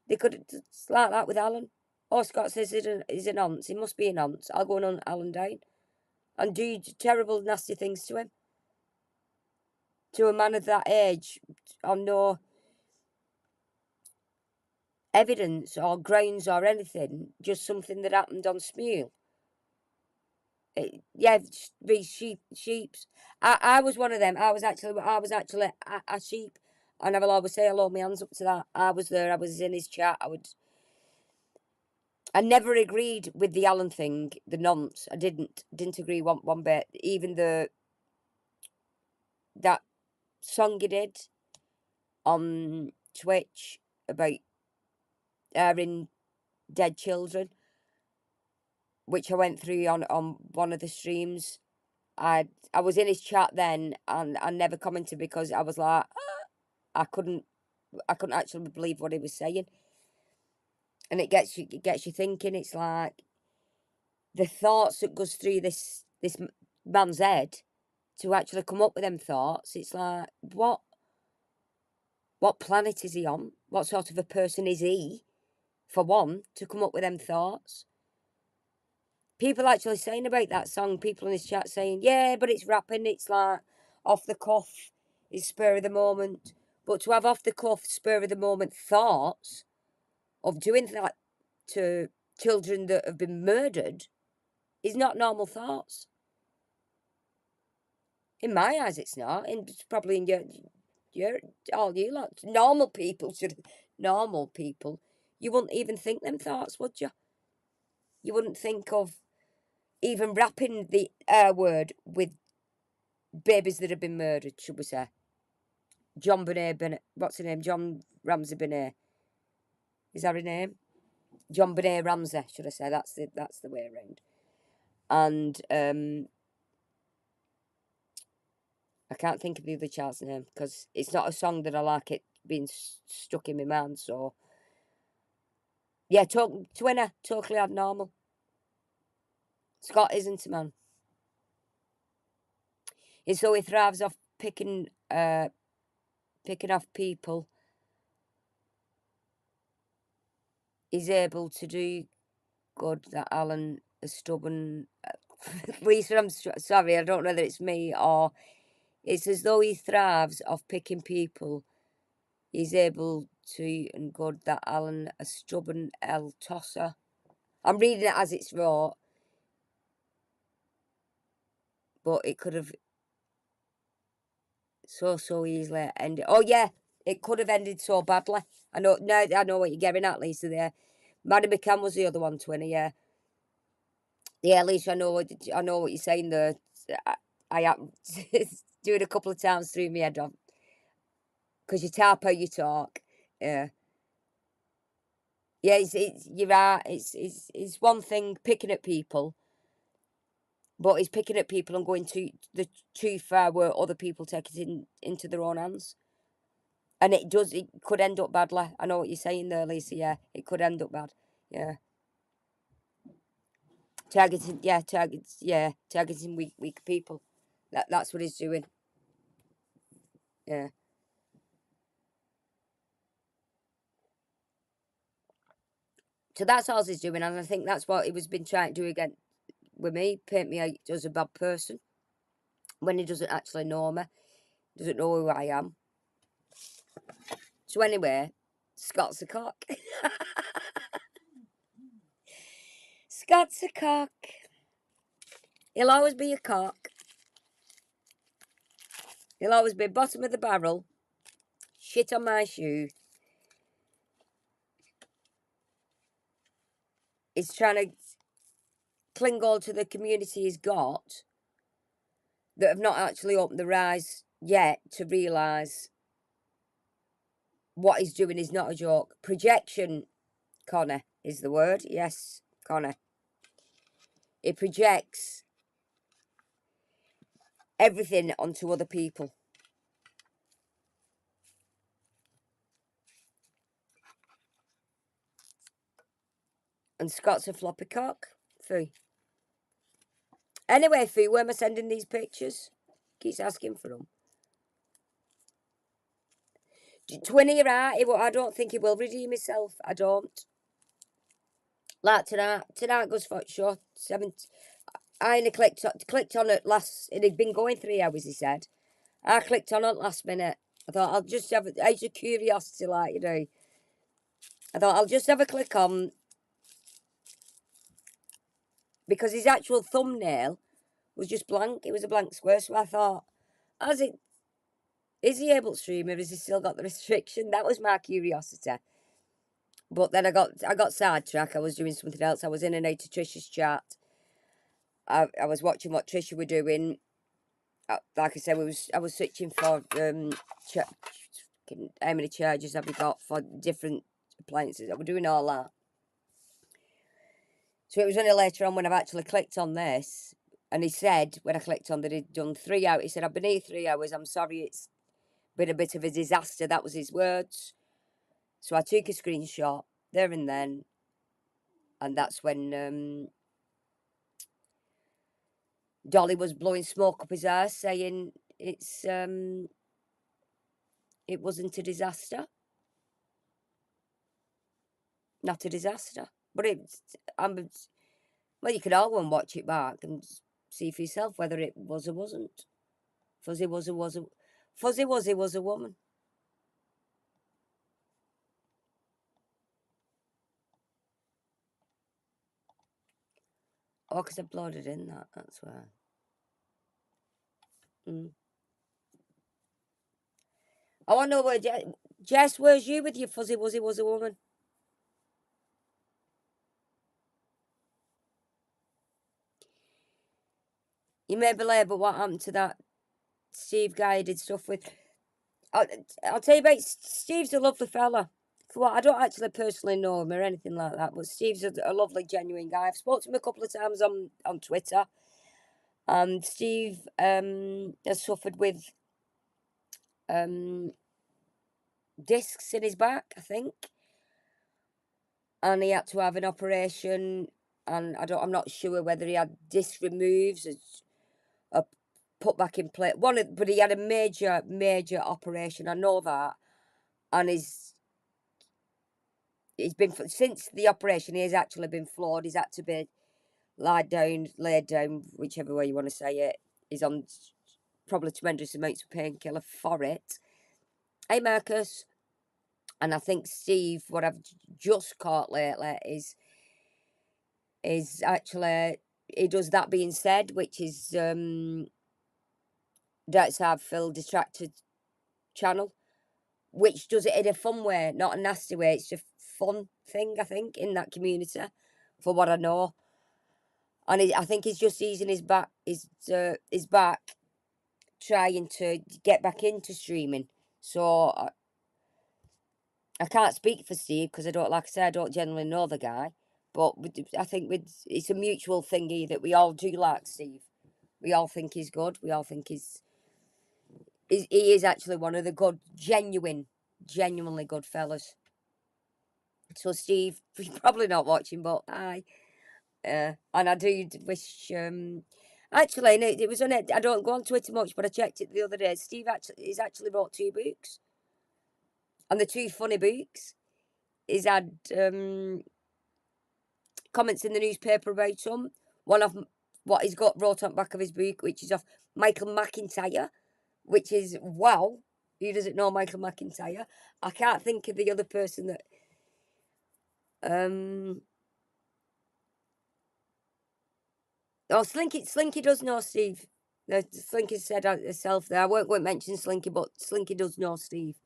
They could, it's like that with Alan. Oh, Scott says he's a nonce. He must be a nonce. I'll go and hunt Alan down. And do terrible, nasty things to him. To a man of that age, on no evidence or grounds or anything, just something that happened on Smule. Yeah, these sheeps. I was one of them. I was actually a sheep, and I will always say hello, my hands up to that. I was there. I was in his chat. I never agreed with the Alan thing, the nonce. I didn't agree one bit. Even that song he did on Twitch about airing dead children, which I went through on one of the streams. I was in his chat then, and I never commented because I was like, I couldn't actually believe what he was saying, and it gets you thinking. It's like the thoughts that goes through this man's head to actually come up with them thoughts. It's like what planet is he on? What sort of a person is he, for one, to come up with them thoughts? People actually saying about that song, people in his chat saying, yeah, but it's rapping, it's like off the cuff, it's spur of the moment. But to have off the cuff, spur of the moment thoughts of doing that to children that have been murdered is not normal thoughts. In my eyes, it's not. And it's probably in your all you lot. Normal people. You wouldn't even think them thoughts, would you? You wouldn't think of even wrapping the word with babies that have been murdered, should we say? John Benet, what's her name? John Ramsey Benet. Is that her name? John Benet Ramsey, should I say? That's the way around. And I can't think of the other child's name because it's not a song that I like it being stuck in my mind. So yeah, Twinner, totally abnormal. Scott isn't a man. And so he thrives off picking off people. He's able to do good that Alan is stubborn. Lisa, I'm sorry, I don't know whether it's me or it's as though he thrives off picking people. He's able to and good that Alan a stubborn L tosser. I'm reading it as it's raw, but it could have so easily ended. Oh yeah, It could have ended so badly. I know now. I know what you're getting at, Lisa. There, Maddie McCann was the other one, 20. Yeah, yeah, Lisa. I know what you're saying there. I am doing a couple of times through my head on because you tap how you talk. Yeah, yeah. It's you're right. It's one thing picking at people, but it's picking at people and going too far where other people take it into their own hands. And it does. It could end up badly. I know what you're saying there, Lisa. Yeah, it could end up bad. Yeah, targeting. Yeah, targets. Yeah, targeting weak people. That's what he's doing. Yeah. So that's all he's doing, and I think that's what he was been trying to do again with me. Paint me out as a bad person when he doesn't actually know me. Doesn't know who I am. So anyway, Scott's a cock. Scott's a cock. He'll always be a cock. He'll always be bottom of the barrel. Shit on my shoe. He's trying to cling on to the community he's got that have not actually opened their eyes yet to realise what he's doing is not a joke. Projection, Connor, is the word. Yes, Connor. It projects everything onto other people. And Scott's a floppy cock. Foo. Anyway, Foo, where am I sending these pictures? Keeps asking for them. 20 you're right. I don't think he will redeem himself. I don't. Like tonight goes for sure. I only clicked on it last. It had been going 3 hours. He said. I clicked on it last minute. I thought I'll just have out of curiosity, like you do. I thought I'll just have a click on because his actual thumbnail was just blank. It was a blank square. So I thought, is he able to stream or has he still got the restriction? That was my curiosity. But then I got sidetracked. I was doing something else. I was in and out of Trisha's chat. I was watching what Trisha were doing. Like I said, I was searching for how many charges have we got for different appliances. I was doing all that. So it was only later on when I've actually clicked on this, and he said when I clicked on that he'd done 3 hours. He said, "I've been here 3 hours. I'm sorry, it's been a bit of a disaster." That was his words. So I took a screenshot there and then, and that's when Dolly was blowing smoke up his ass, saying it wasn't a disaster, not a disaster. But well, you can all go and watch it back and see for yourself whether it was or wasn't. Fuzzy Wuzzy was a woman. Oh, because I bloated in that. That's why. Mm. I want to know where Jess. Where's you with your Fuzzy Wuzzy was a woman? You may be late, but what happened to that Steve guy I did stuff with? I'll tell you about Steve's a lovely fella. For what I don't actually personally know him or anything like that, but Steve's a lovely, genuine guy. I've spoken to him a couple of times on Twitter, and Steve has suffered with discs in his back, I think, and he had to have an operation. And I'm not sure whether he had disc removes or put back in place. But he had a major operation. I know that, and he's been since the operation. He has actually been floored. He's had to be laid down, whichever way you want to say it. He's on probably tremendous amounts of painkiller for it. Hey, Marcus. And I think Steve, what I've just caught lately is actually he does That Being Said, which is That's Our Phil Distracted channel, which does it in a fun way, not a nasty way. It's a fun thing, I think, in that community, for what I know. And I think he's just easing his back, trying to get back into streaming. So I can't speak for Steve because I don't, like I said, I don't generally know the guy. But I think it's a mutual thingy that we all do like Steve. We all think he's good. We all think he is actually one of the good, genuinely good fellas. So Steve, you're probably not watching, but hi. And I do wish. Actually, no, it was on it. I don't go on Twitter much, but I checked it the other day. Steve he's actually wrote 2 books, and the 2 funny books. He's had comments in the newspaper about some. One of what he's got wrote on the back of his book, which is of Michael McIntyre, which is wow. Who doesn't know Michael McIntyre? I can't think of the other person that. Oh, Slinky does know Steve. Slinky said herself there. I won't go and mention Slinky, but Slinky does know Steve.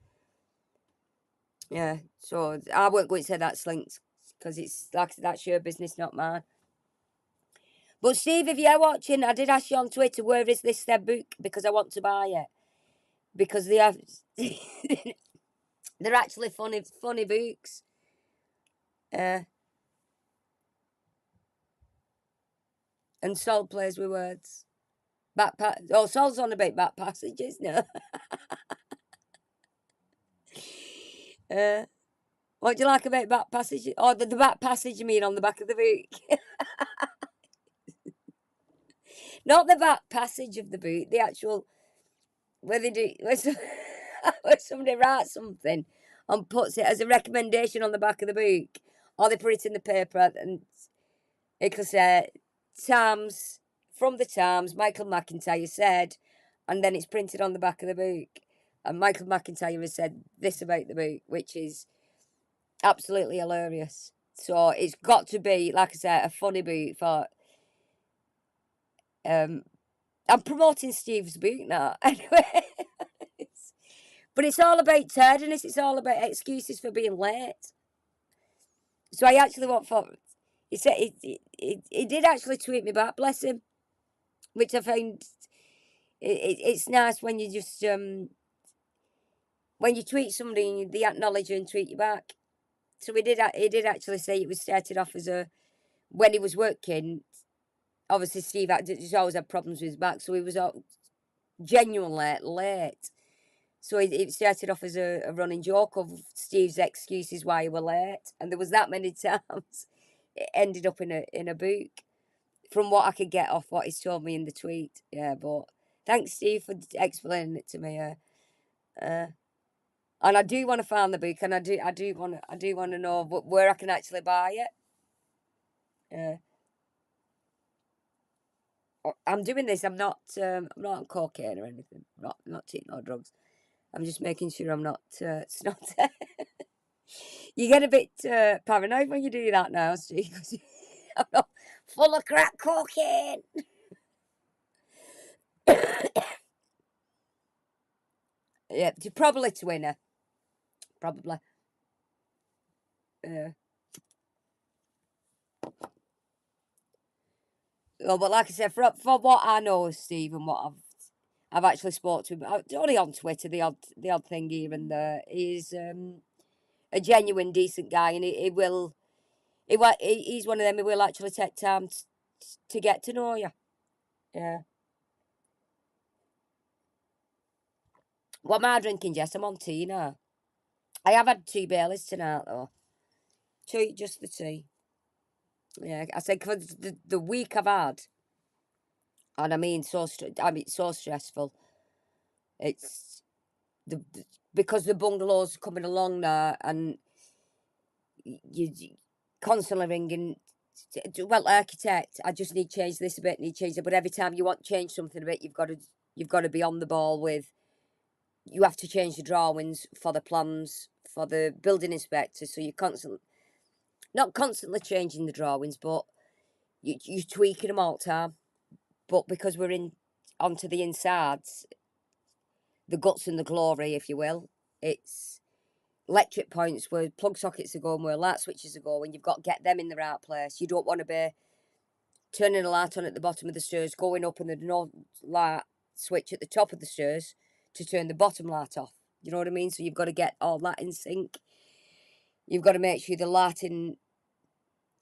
Yeah, so I won't go and say that, Slinks, because it's like that's your business, not mine. But Steve, if you're watching, I did ask you on Twitter, where is this their book? Because I want to buy it. Because they have, they're actually funny books. And Sol plays with words. Sol's on about back passages, no. What do you like about back passage? Oh, the back passage you mean on the back of the book? Not the back passage of the book, the actual where they do where somebody writes something and puts it as a recommendation on the back of the book, or they put it in the paper and it could say Times from the Times. Michael McIntyre said, and then it's printed on the back of the book. And Michael McIntyre has said this about the book, which is absolutely hilarious. So it's got to be, like I said, a funny book for. I'm promoting Steve's book now, anyway. But it's all about tardiness. It's all about excuses for being late. So I actually went for. He said he did actually tweet me back, bless him, which I found. It's nice when you just when you tweet somebody and they acknowledge you and tweet you back. So he did actually say it was started off as a when he was working. Obviously, Steve just always had problems with his back, so he was genuinely late. So it started off as a running joke of Steve's excuses why he were late, and there was that many times it ended up in a book. From what I could get off what he's told me in the tweet, yeah. But thanks, Steve, for explaining it to me. And I do want to find the book, and I do want to know where I can actually buy it. I'm doing this. I'm not on cocaine or anything. Not taking no drugs. I'm just making sure I'm not snotty. You get a bit paranoid when you do that now, Steve. I'm not full of crack cocaine. Yeah, probably Twinner. Probably. Well, but like I said, for what I know of Steve and what I've actually spoke to him, only on Twitter, the odd thing here and there. He's a genuine decent guy, and he's one of them who will actually take time to get to know you. Yeah. What am I drinking, Jess? I'm on tea now. I have had 2 Baileys tonight, though. Just the tea. Yeah, I said for the week I've had, and I mean so stressful. It's because the bungalow's coming along now, and you constantly ringing. Well, architect, I just need to change this a bit, need to change that. But every time you want to change something a bit, you've got to be on the ball with. You have to change the drawings for the plans for the building inspector, so you're not constantly changing the drawings, but you're tweaking them all the time. But because we're in onto the insides, the guts and the glory, if you will, It's electric points where plug sockets are going, where light switches are going. You've got to get them in the right place. You don't want to be turning a light on at the bottom of the stairs, going up, and there's no light switch at the top of the stairs to turn the bottom light off. You know what I mean? So you've got to get all that in sync. You've got to make sure the lighting,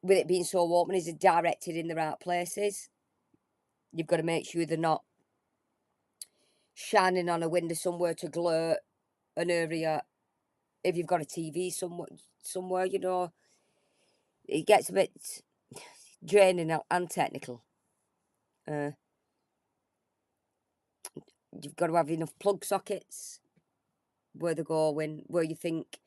with it being so open, is directed in the right places. You've got to make sure they're not shining on a window somewhere to glare an area. If you've got a TV somewhere, you know, it gets a bit draining and technical. You've got to have enough plug sockets where they're going, where you think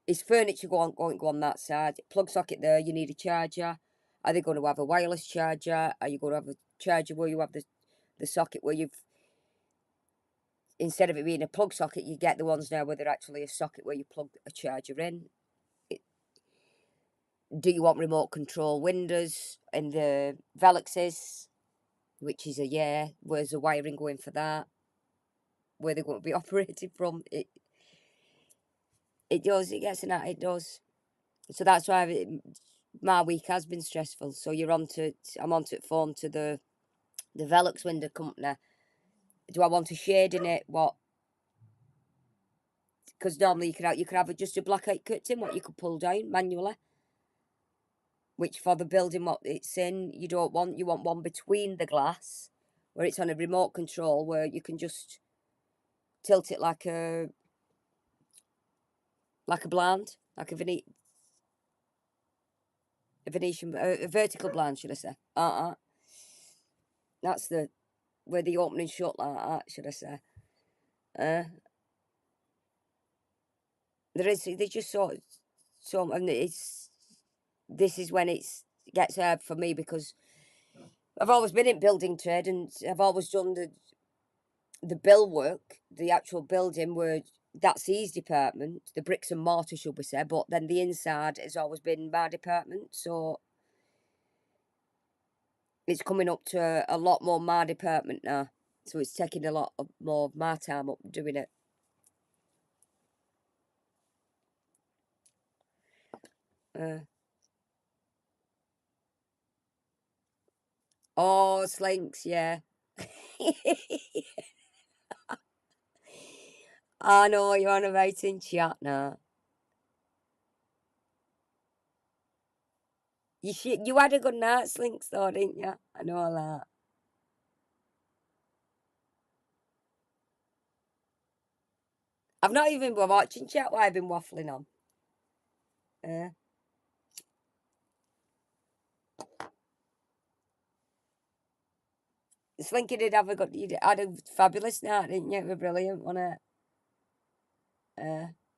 is furniture going to go on that side. Plug socket there, you need a charger. Are they going to have a wireless charger? Are you going to have a charger where you have the socket where you've, instead of it being a plug socket, you get the ones now where they're actually a socket where you plug a charger in. Do you want remote control windows in the Velexes, which is a yeah? Where's the wiring going for that? Where they're going to be operated from? It does. It gets it does. So that's why my week has been stressful. So I'm onto the phone to the Velux window company. Do I want a shade in it? What? Because normally you could have just a blackout curtain, what you could pull down manually. Which for the building what it's in, you don't want. You want one between the glass, where it's on a remote control, where you can just tilt it like a blind, like a Venetian, a vertical blind, should I say? That's the where the opening shut like that, should I say? There is. They just so, and this is when it gets hard for me because I've always been in building trade and I've always done the bill work, the actual building where that's his department, the bricks and mortar, should we say, but then the inside has always been my department, so it's coming up to a lot more my department now. So it's taking a lot more of my time up doing it. Uh, oh, slinks, yeah. I know you're on about in chat now. You had a good night, Slinks, though, didn't you? I know that. I've not even been watching chat while I've been waffling on. Slinky did have a good. You had a fabulous night, didn't you? It was brilliant, wasn't it?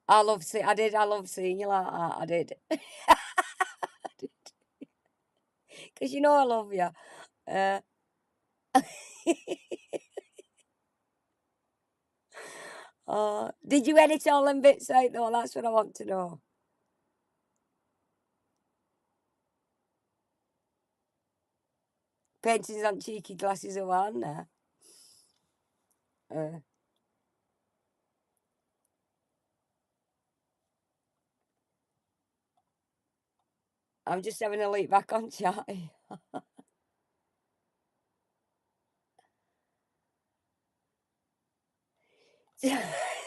I love see. I did. I love seeing you like that. I did. Because you know I love you. Uh, did you edit all them bits out though? That's what I want to know. Paintings on cheeky glasses of wine there. Uh, I'm just having a look back on chat.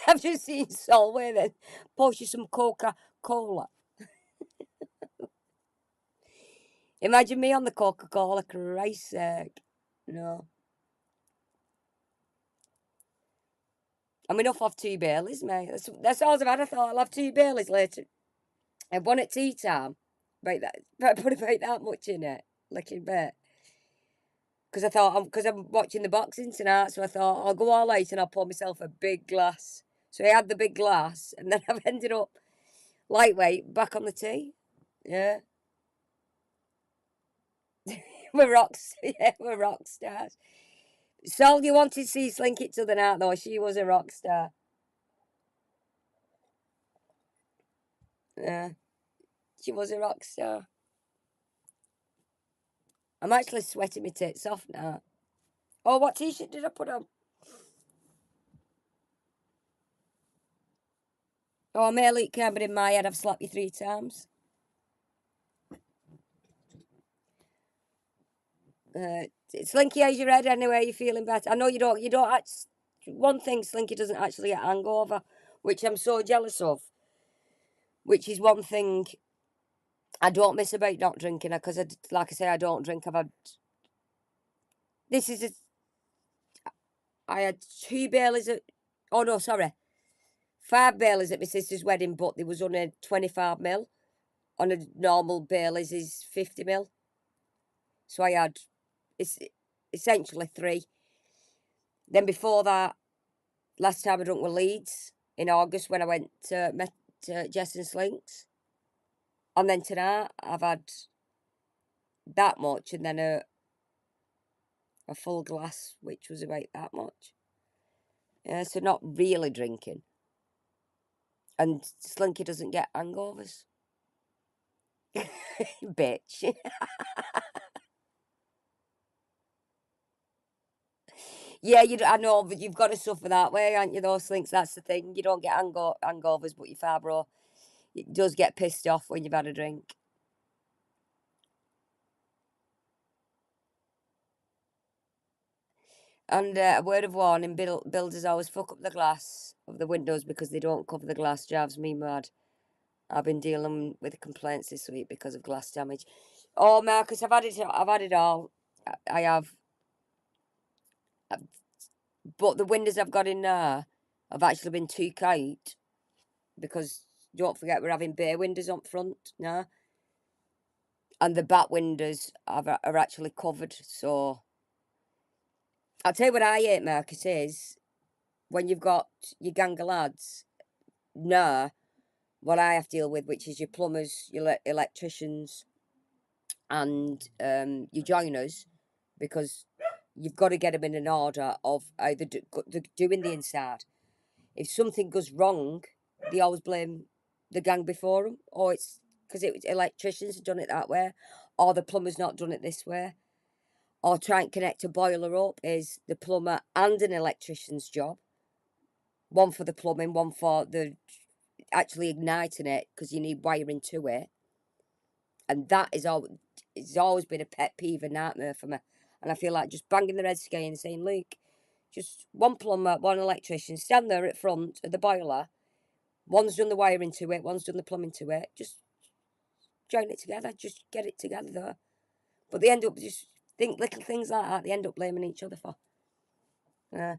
I've just seen Solway then post you some Coca Cola. Imagine me on the Coca Cola, Christ's sake. No. I mean, I'll have two Baileys, mate. That's all I've had. I thought I'll have two Baileys later. I had one at tea time. About that, put about that much in it, like a bit. Because I thought, because I'm watching the boxing tonight, so I thought I'll go all out and I'll pour myself a big glass. So I had the big glass, and then I've ended up lightweight back on the tea. Yeah, we're rocks. Yeah, we're rock stars. Sol, you wanted to see Slink It to the night though. She was a rock star. Yeah, she was a rock star. I'm actually sweating my tits off now. Oh, what t-shirt did I put on? Oh, Mary, it can't, but in my head, I've slapped you 3 times. Slinky, how's your head anyway? You feeling better? I know you don't. You don't. One thing, Slinky doesn't actually get hangover, which I'm so jealous of. Which is one thing I don't miss about not drinking, because, like I say, I don't drink. I've had. This is a. I had 2 Baileys at. Oh no, sorry, 5 Baileys at my sister's wedding, but there was only 25 ml. On a normal Baileys is 50 ml. So I had, it's essentially 3. Then before that, last time I drunk with Leeds in August when I went to met Jess and Slinks. And then tonight I've had that much, and then a full glass, which was about that much. So not really drinking. And Slinky doesn't get hangovers. Bitch. Yeah, I know, but you've got to suffer that way, aren't you, those Slinks? That's the thing. You don't get hangovers, but your fibro, it does get pissed off when you've had a drink. And a word of warning, builders always fuck up the glass of the windows because they don't cover the glass. Drives me mad. I've been dealing with complaints this week because of glass damage. Oh, Marcus, I've had it. I've had it all. I have. But the windows I've got in now have actually been too tight because don't forget we're having bay windows up front now, and the back windows are actually covered. So I'll tell you what I hate, Marcus, is when you've got your gang of lads now. What I have to deal with, which is your plumbers, your electricians, and your joiners, because you've got to get them in an order of either doing the inside. If something goes wrong, they always blame the gang before them, or it's because it was electricians have done it that way, or the plumber's not done it this way, or try and connect a boiler up is the plumber and an electrician's job. One for the plumbing, one for the actually igniting it because you need wiring to it, and that is all. It's always been a pet peeve and nightmare for me, and I feel like just banging the red sky and saying, "Look, just one plumber, one electrician, stand there at front of the boiler. One's done the wiring to it, one's done the plumbing to it. Just join it together. Just get it together, though." But they end up just think little things like that. They end up blaming each other for. Uh,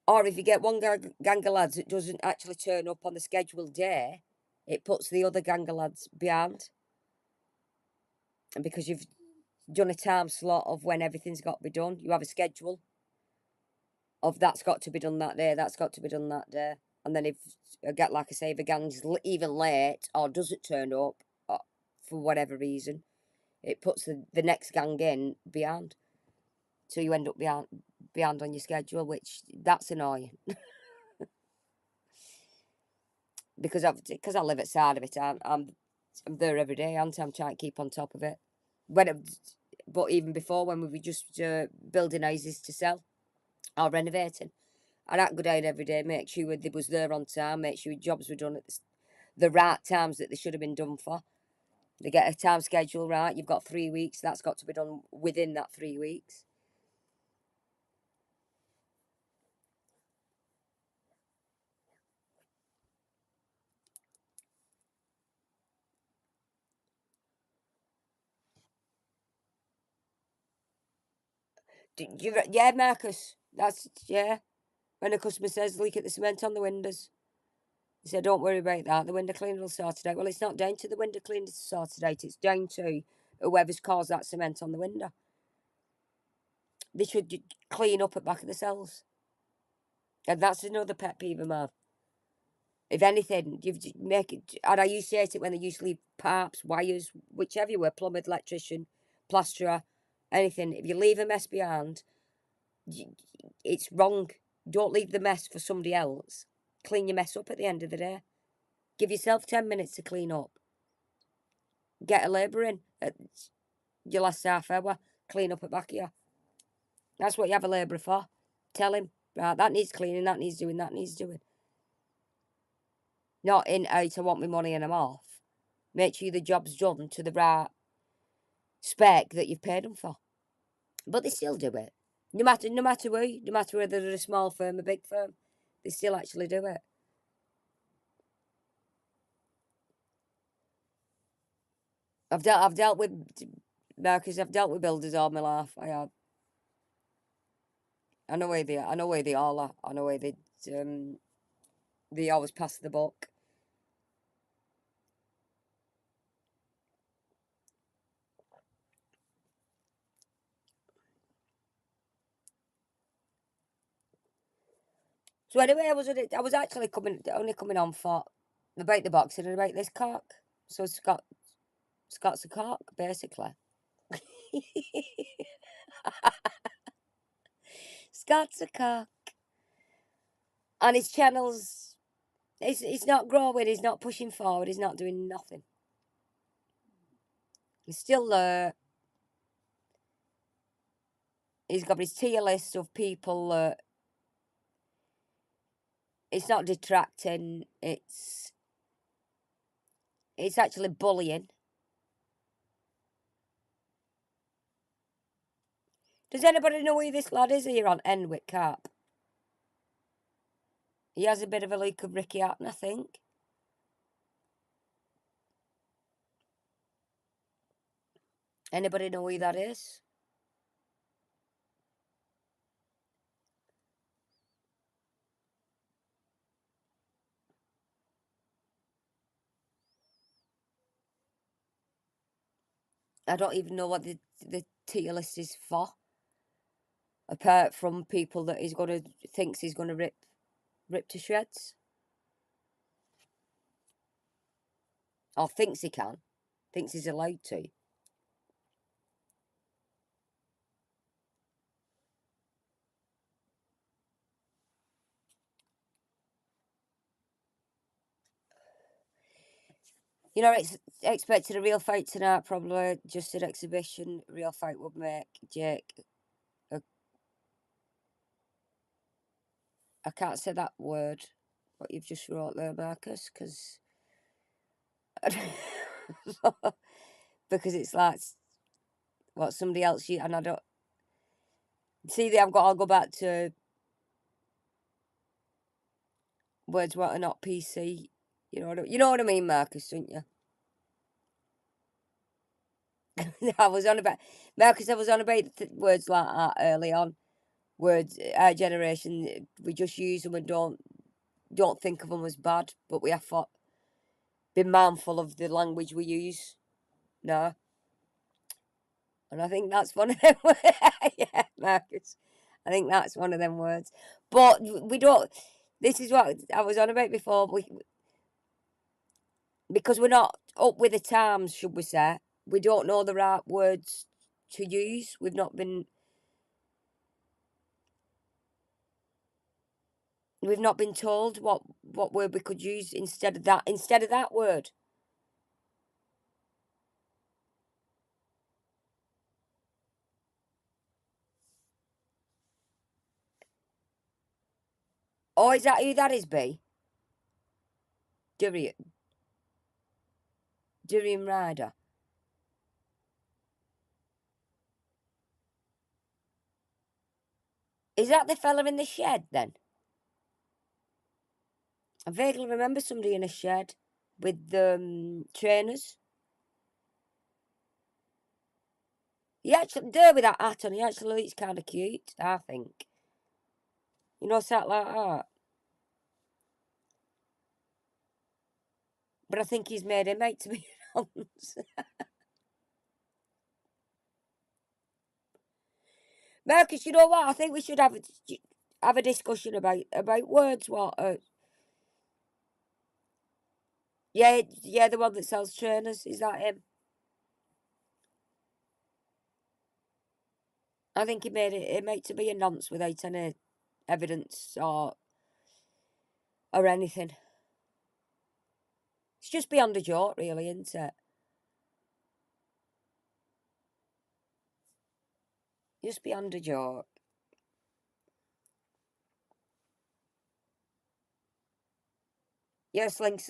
or if you get one gang of lads that doesn't actually turn up on the scheduled day, it puts the other gang of lads behind. And because you've done a time slot of when everything's got to be done, you have a schedule of that's got to be done that day, that's got to be done that day. And then if I get, like I say, if a gang's even late or doesn't turn up for whatever reason, it puts the next gang in behind. So you end up behind on your schedule, which that's annoying. because I live outside of it, I'm there every day, and I'm trying to keep on top of it. But even before, when we were just building houses to sell or renovating, I'd have to go down every day, make sure they was there on time, make sure jobs were done at the right times that they should have been done for. They get a time schedule right. You've got 3 weeks. That's got to be done within that 3 weeks. Yeah, Marcus. That's yeah. When a customer says, "Look at the cement on the windows," he said, "Don't worry about that. The window cleaner will sort it out." Well, it's not down to the window cleaner to sort it out. It's down to whoever's caused that cement on the window. They should clean up at back of the cells. And that's another pet peeve of mine. If anything, you make it, and I used to hate it when they used to leave pipes, wires, whichever you were, plumber, electrician, plasterer, anything. If you leave a mess behind, it's wrong. Don't leave the mess for somebody else. Clean your mess up at the end of the day. Give yourself 10 minutes to clean up. Get a labourer in at your last half hour. Clean up at back of you. That's what you have a labourer for. Tell him, right, that needs cleaning, that needs doing, that needs doing. Not in out, I want my money and I'm off. Make sure the job's done to the right spec that you've paid them for. But they still do it. No matter whether they're a small firm, a big firm, they still actually do it. I've dealt with Marcus. I've dealt with builders all my life. I have. I know where they all are. I know where they always pass the buck. So anyway, I was actually only coming on for about the boxing and about this cock. So Scott's a cock, basically. Scott's a cock, and his channels. He's not growing. He's not pushing forward. He's not doing nothing. He's still there. He's got his tier list of people. It's not detracting. It's actually bullying. Does anybody know who this lad is here on Enwick Carp? He has a bit of a look of Ricky Hatton, I think. Anybody know who that is? I don't even know what the tier list is for. Apart from people that thinks he's gonna rip to shreds. Or thinks he can. Thinks he's allowed to. You know, it's expected a real fight tonight, probably just an exhibition. Real fight would make Jake. I can't say that word, what you've just wrote there, Marcus, because because it's like what somebody else and I don't see. I'll go back to words what are not PC. You know what I mean, Marcus, don't you? I was on about Marcus. I was on about words like that early on. Words our generation, we just use them and don't think of them as bad, but we have to be mindful of the language we use. No, and I think that's one of them. Yeah, Marcus. I think that's one of them words. But we don't. This is what I was on about before. Because we're not up with the times, should we say? We don't know the right words to use. We've not been told what word we could use instead of that word. Oh, is that who that is, B? Durian Rider. Is that the fella in the shed then? I vaguely remember somebody in a shed with the trainers. He actually there with that hat on. He actually looks kind of cute, I think. Sat like that. But I think he's made him out to be honest. Marcus, you know what? I think we should have a discussion about words. What? Yeah, the one that sells trainers. Is that him? I think he made it out to be a nonce without any evidence or anything. It's just beyond a joke, really, isn't it? Just beyond a joke. Yes, Links.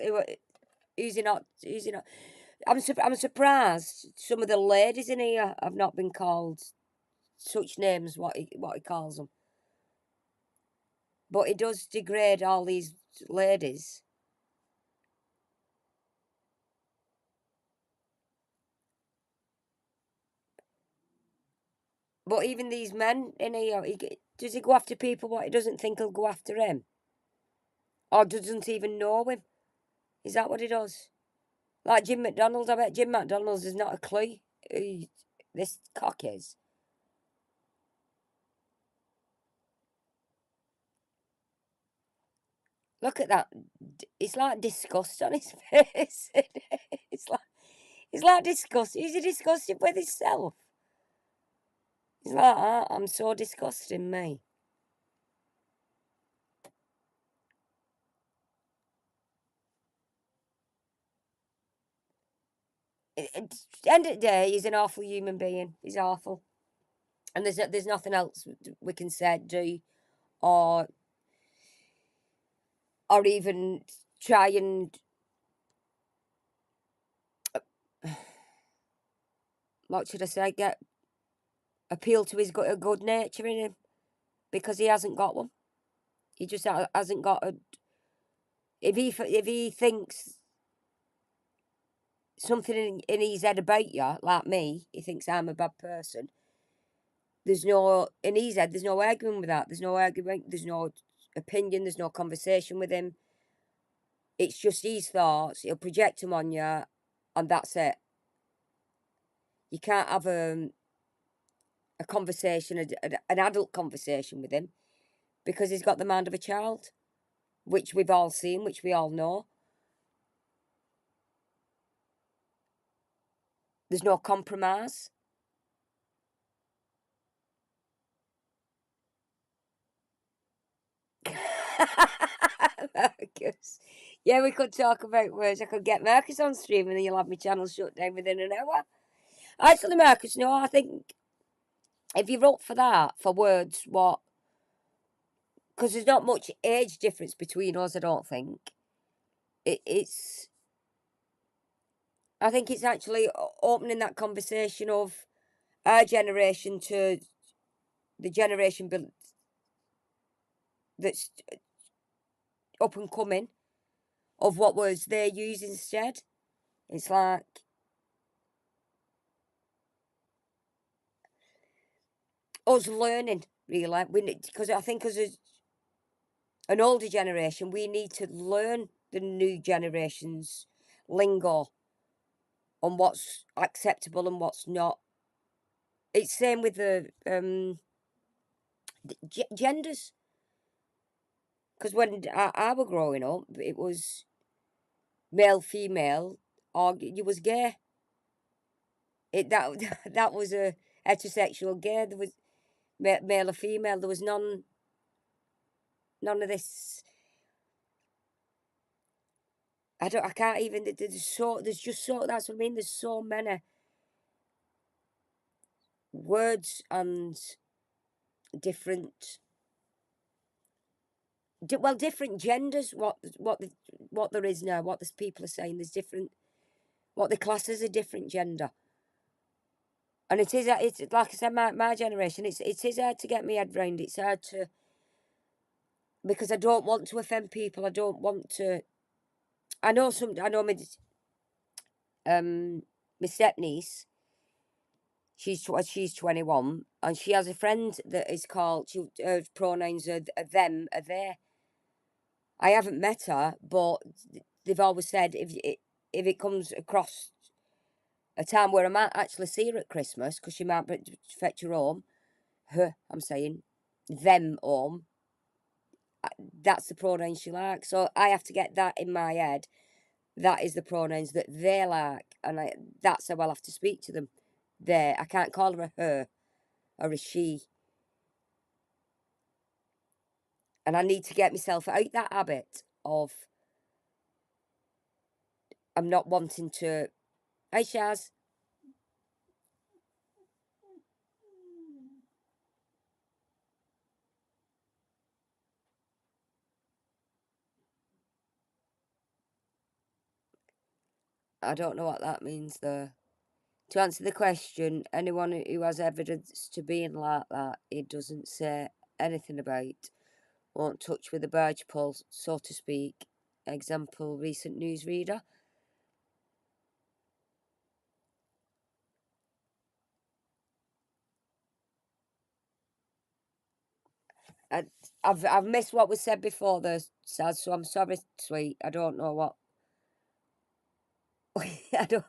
Who's he not? Who's he not? I'm surprised some of the ladies in here have not been called such names. What he calls them, but he does degrade all these ladies. But even these men in here, does he go after people what he doesn't think will go after him, or doesn't even know him? Is that what he does? Like Jim McDonald, I bet Jim McDonald's has not a clue who this cock is. Look at that. It's like disgust on his face. it's like it's like disgust. Is he disgusted with himself? He's like, I'm so disgusting, me. At the end of the day, he's an awful human being. He's awful, and there's nothing else we can say, do, or even try and what should I say? Get appeal to his good nature in him because he hasn't got one. He just hasn't got a. If he thinks something in his head about you, like me, he thinks I'm a bad person. There's no in his head. There's no arguing with that. There's no argument. There's no opinion. There's no conversation with him. It's just his thoughts. He'll project them on you, and that's it. You can't have a conversation, an adult conversation with him, because he's got the mind of a child, which we've all seen, which we all know. There's no compromise. Marcus. Yeah, we could talk about words. I could get Marcus on stream and then you'll have my channel shut down within an hour. Actually, Marcus, no, I think if you're up for that, for words, what. Because there's not much age difference between us, I don't think. It's. I think it's actually opening that conversation of our generation to the generation that's up and coming of what words they use instead. It's like us learning, really. Because I think as an older generation, we need to learn the new generation's lingo on what's acceptable and what's not. It's same with the genders. Because when I were growing up, it was male, female, or you was gay. It that that was a heterosexual gay. There was male or female. There was none of this. I don't. I can't even. There's so. There's just so. That's what I mean. There's so many words and different. Well, different genders. What there is now. What these people are saying. There's different. What the class is a different gender. And it is. It's like I said. My generation. It is hard to get my head round. It's hard to because I don't want to offend people. I don't want to. I know some. I know my step niece. She's 21, and she has a friend that is called. Her pronouns are them, are they. I haven't met her, but they've always said if it comes across a time where I might actually see her at Christmas because she might fetch her home. I'm saying them home. That's the pronoun she likes. So I have to get that in my head. That is the pronouns that they like, and that's how I'll have to speak to them. There, I can't call her a her or a she, and I need to get myself out that habit of I'm not wanting to. Hey, Shaz. I don't know what that means though. To answer the question, anyone who has evidence to being like that, he doesn't say anything about, won't touch with a barge pole, so to speak. Example, recent newsreader. I, I've missed what was said before though, Saz, so I'm sorry, sweet. I don't know what. I don't.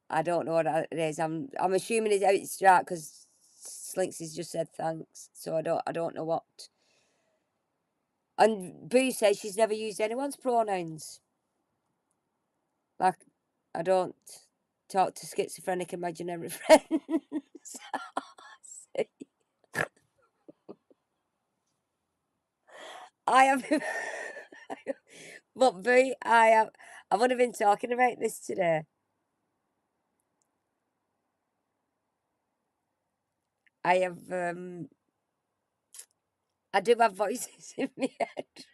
I don't know what it is. I'm assuming it's right because Slinks has just said thanks. So I don't know what. And Boo says she's never used anyone's pronouns. Like I don't talk to schizophrenic imaginary friends. I have, but Boo, I have. I've only been talking about this today. I have. I do have voices in my head.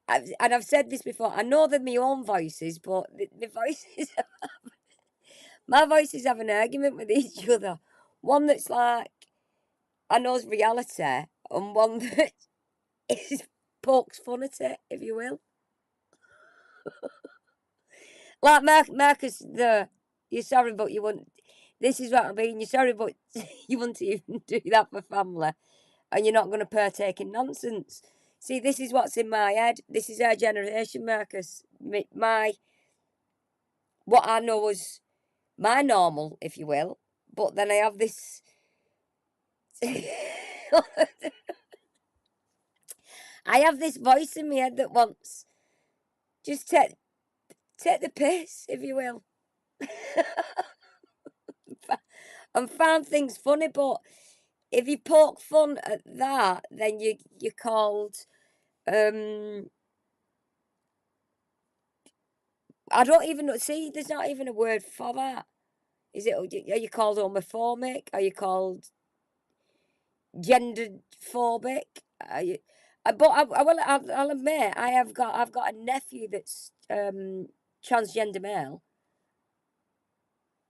And I've said this before. I know they're my own voices, but the voices, my voices have an argument with each other. One that's like I know's reality, and one that is pokes fun at it, if you will. Like Marcus, you're sorry, but you wouldn't. This is what I mean. You're sorry, but you wouldn't even do that for family, and you're not going to partake in nonsense. See, this is what's in my head. This is our generation, Marcus. My what I know was my normal, if you will. But then I have this. I have this voice in my head that wants just take the piss, if you will, and find things funny. But if you poke fun at that, then you're called. Um, I don't even know. See, there's not even a word for that. Is it? Are you called homophobic? Are you called gender phobic? Are you? But I'll admit I've got a nephew that's transgender male,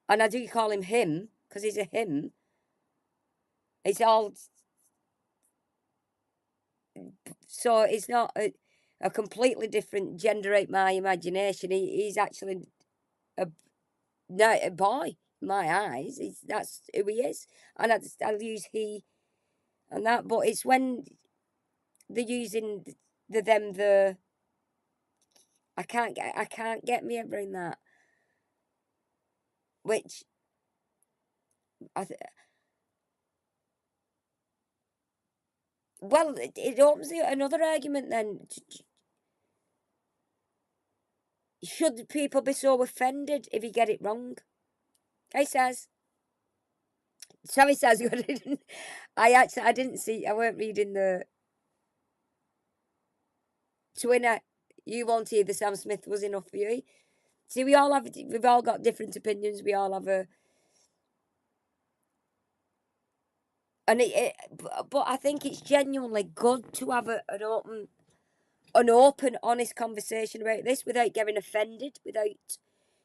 and I do call him because he's a him. It's all so it's not a completely different gender at my imagination. He's actually a no a boy. In my eyes, that's who he is, and I'll use he and that. But it's when they're using the them the I can't get me ever in that. Which I well, it opens another argument. Then should people be so offended if you get it wrong? Hey, says. Sorry, says you didn't. I didn't see. I weren't reading the Twinner. You won't hear the Sam Smith was enough for you. See, we've all got different opinions. We all have a, and but I think it's genuinely good to have an open, honest conversation about this without getting offended, without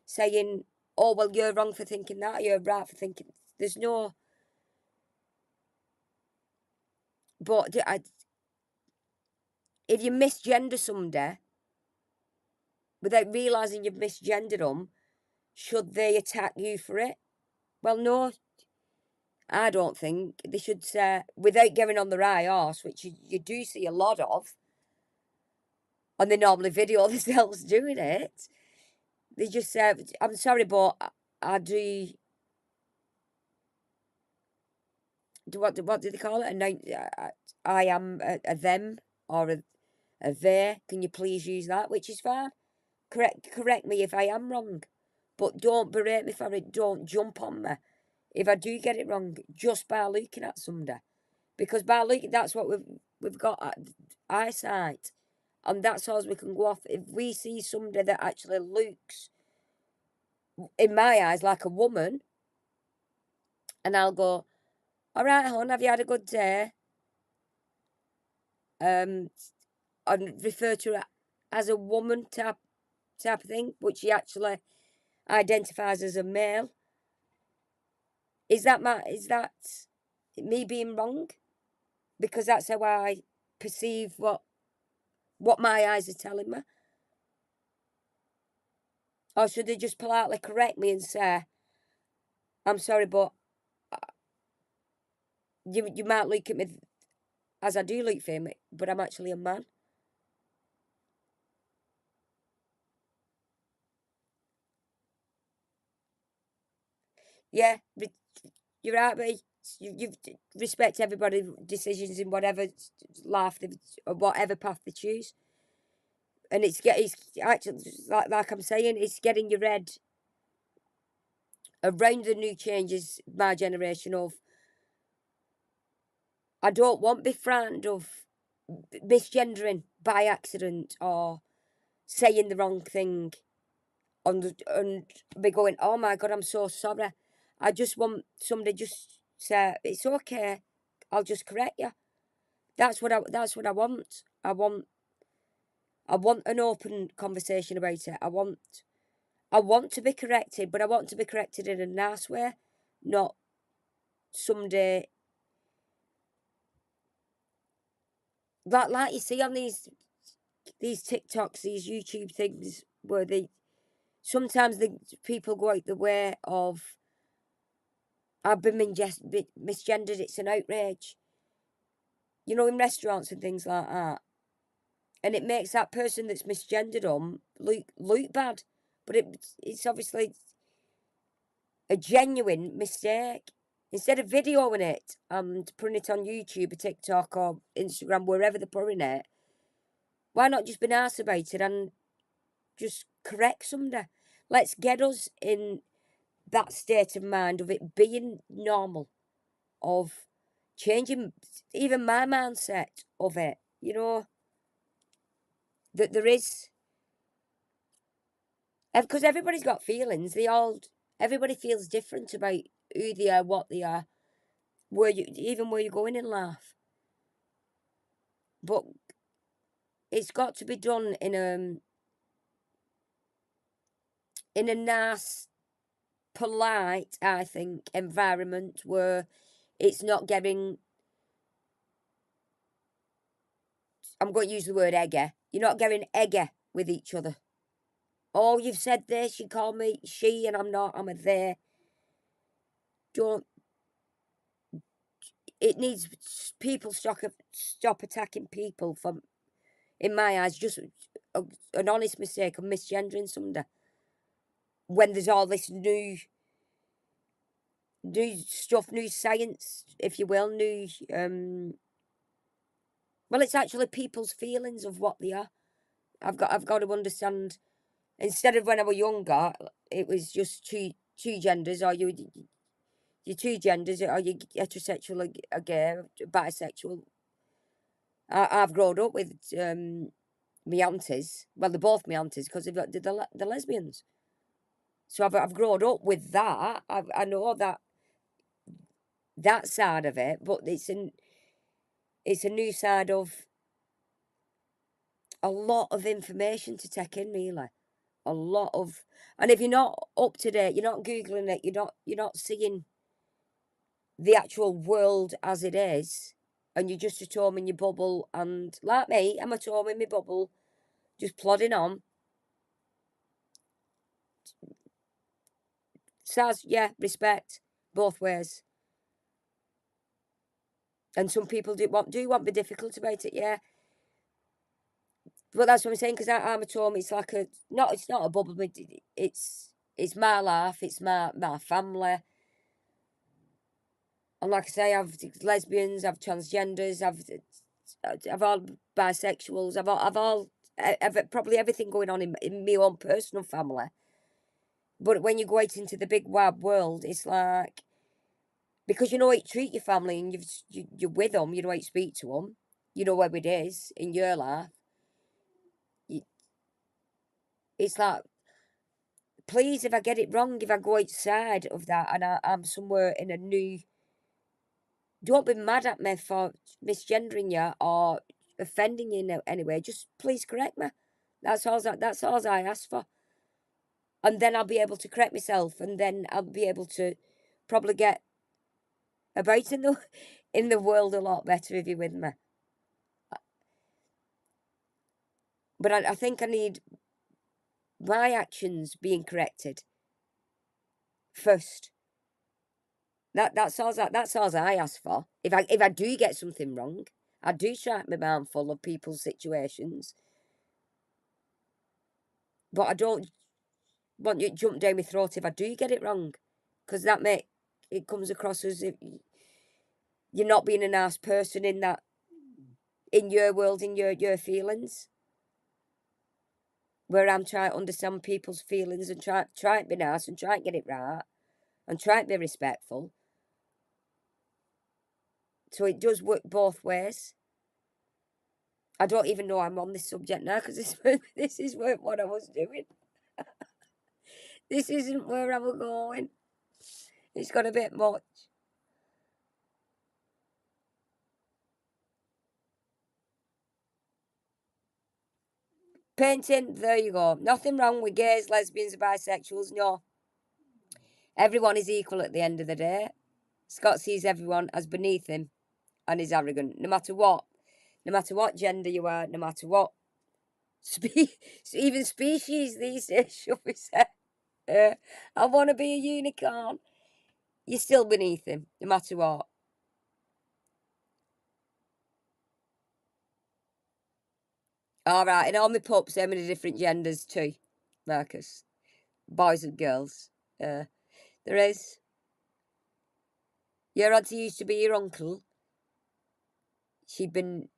saying, "Oh, well, you're wrong for thinking that, or you're right for thinking." There's no, but if you misgender somebody without realizing you've misgendered them, should they attack you for it? Well, no, I don't think they should say without going on the high horse, which you do see a lot of, and they normally video themselves doing it. They just say, "I'm sorry, but I do what do they call it? I am a them or a they. Can you please use that?" Which is fine. Correct me if I am wrong, but don't berate me for it. Don't jump on me if I do get it wrong just by looking at somebody, because by looking that's what we've got eyesight, and that's all we can go off. If we see somebody that actually looks, in my eyes, like a woman, and I'll go, "All right, hon, have you had a good day?" Um, and refer to her as a woman type. type of thing, but she actually identifies as a male. Is that me being wrong? Because that's how I perceive what my eyes are telling me. Or should they just politely correct me and say, I'm sorry, but you might look at me as I do look for me, but I'm actually a man. Yeah, you're right, but you respect everybody's decisions in whatever life or whatever path they choose. And it's actually like I'm saying, it's getting your head around the new changes. My generation of I don't want to be frightened of misgendering by accident or saying the wrong thing and be going, oh my god, I'm so sorry. I just want somebody just say it's okay. I'll just correct you. That's what I want. I want an open conversation about it. I want to be corrected, but I want to be corrected in a nice way, not someday like you see on these TikToks, these YouTube things where sometimes the people go out the way of I've been misgendered. It's an outrage, in restaurants and things like that, and it makes that person that's misgendered them look bad, but it's obviously a genuine mistake. Instead of videoing it and putting it on YouTube or TikTok or Instagram, wherever they're putting it, why not just be nice about it and just correct somebody? Let's get us in that state of mind of it being normal, of changing even my mindset of it, that there is, because everybody's got feelings. Everybody feels different about who they are, what they are, where you're going in life. But it's got to be done in a nice, polite, I think, environment where it's not getting. I'm going to use the word eggy. You're not getting eggy with each other. Oh, you've said this. You call me she, and I'm not. I'm a they. Don't. It needs people stop attacking people. From in my eyes, just an honest mistake of misgendering somebody. When there's all this new stuff, new science, if you will, new. Well, it's actually people's feelings of what they are. I've got to understand. Instead of when I was younger, it was just two genders, or you two genders, or you heterosexual or gay, bisexual. I've grown up with my aunties. Well, they're both my aunties because they're lesbians. So I've grown up with that. I know that side of it, but it's a new side of a lot of information to take in, really. A lot of, and if you're not up to date, you're not googling it, you're not seeing the actual world as it is, and you're just at home in your bubble. And like me, I'm at home in my bubble, just plodding on. Says, yeah, respect both ways. And some people do want to be difficult about it, yeah. But that's what I'm saying, because I'm at home. It's like it's not a bubble, but it's my life, it's my family. And like I say, I've lesbians, I've transgenders, I've all bisexuals, I've probably everything going on in my own personal family. But when you go out into the big wide world, it's like, because you know how to treat your family, and you're with them, you know how to speak to them, you know where it is in your life. You, it's like, please, if I get it wrong, if I go outside of that and I'm somewhere in a new, don't be mad at me for misgendering you or offending you in any way. Just please correct me. That's all I ask for. And then I'll be able to correct myself, and then I'll be able to probably get about in the world a lot better if you're with me. But I think I need my actions being corrected first. That's all I ask for. If I do get something wrong, I do try to be mindful of people's situations, but I don't want you to jump down my throat if I do get it wrong, because it comes across as if you're not being a nice person in your world, in your feelings. Where I'm trying to understand people's feelings and try to be nice and try to get it right and try to be respectful. So it does work both ways. I don't even know I'm on this subject now because this is what I was doing. This isn't where I was going. It's got a bit much. Painting, there you go. Nothing wrong with gays, lesbians, bisexuals. No. Everyone is equal at the end of the day. Scott sees everyone as beneath him and is arrogant, no matter what. No matter what gender you are, no matter what even species these days, shall we say. I want to be a unicorn. You're still beneath him, no matter what. All right, and all my pups, how many different genders too, Marcus? Boys and girls. There is. Your auntie used to be your uncle. She'd been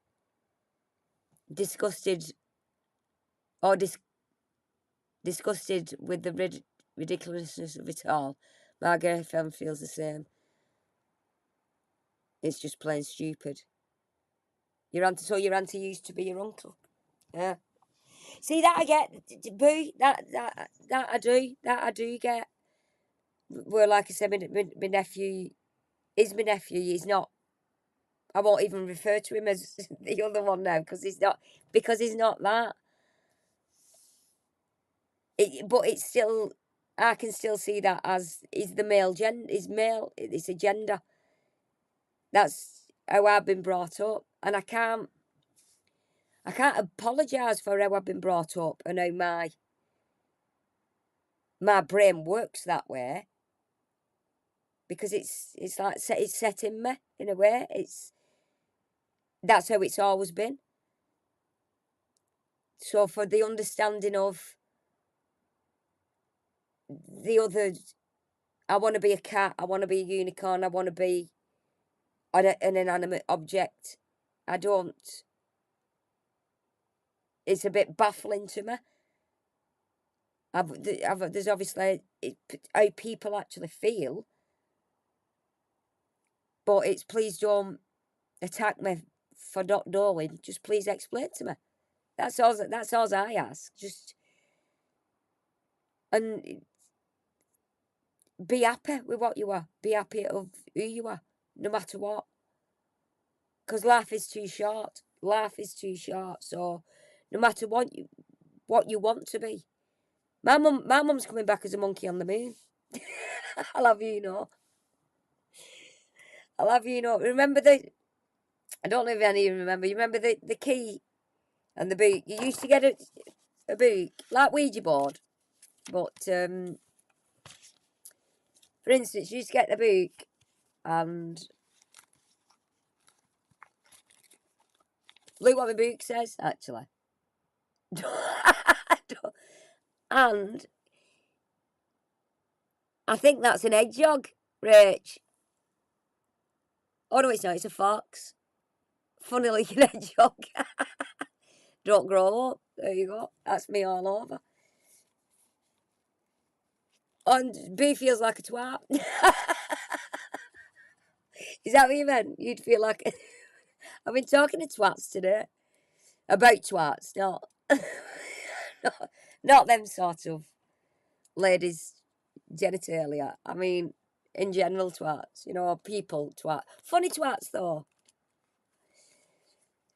disgusted or disgusted with the ridiculousness of it all. My girlfriend feels the same. It's just plain stupid. So your auntie used to be your uncle. Yeah. See that I get, boo. That I do. That I do get. Well, like I said, my nephew is my nephew. He's not. I won't even refer to him as the other one now because he's not. Because he's not that. But it's still. I can still see that as is the male gender. Is male. It's a gender. That's how I've been brought up, and I can't. I can't apologise for how I've been brought up and how my brain works that way because it's like it's set in me in a way. That's how it's always been. So for the understanding of the other, I want to be a cat. I want to be a unicorn. I want to be an inanimate object. I don't. It's a bit baffling to me. There's obviously how people actually feel, but it's please don't attack me for not knowing. Just please explain to me. That's all. That's all I ask. Just and be happy with what you are. Be happy of who you are, no matter what. Because life is too short. Life is too short. So no matter what you want to be. My mum's coming back as a monkey on the moon. I love you, I love you, Remember I don't know if any of you remember. You remember the key and the book? You used to get a book, like Ouija board. But, for instance, you used to get the book and look what my book says, actually. And I think that's an hedgehog, Rach. Oh, no, it's not. It's a fox. Funny looking hedgehog. Don't grow up. There you go. That's me all over. And B feels like a twat. Is that what you meant? You'd feel like I've been talking to twats today. About twats, not them sort of ladies' genitalia. I mean, in general twats, people twat. Funny twats, though.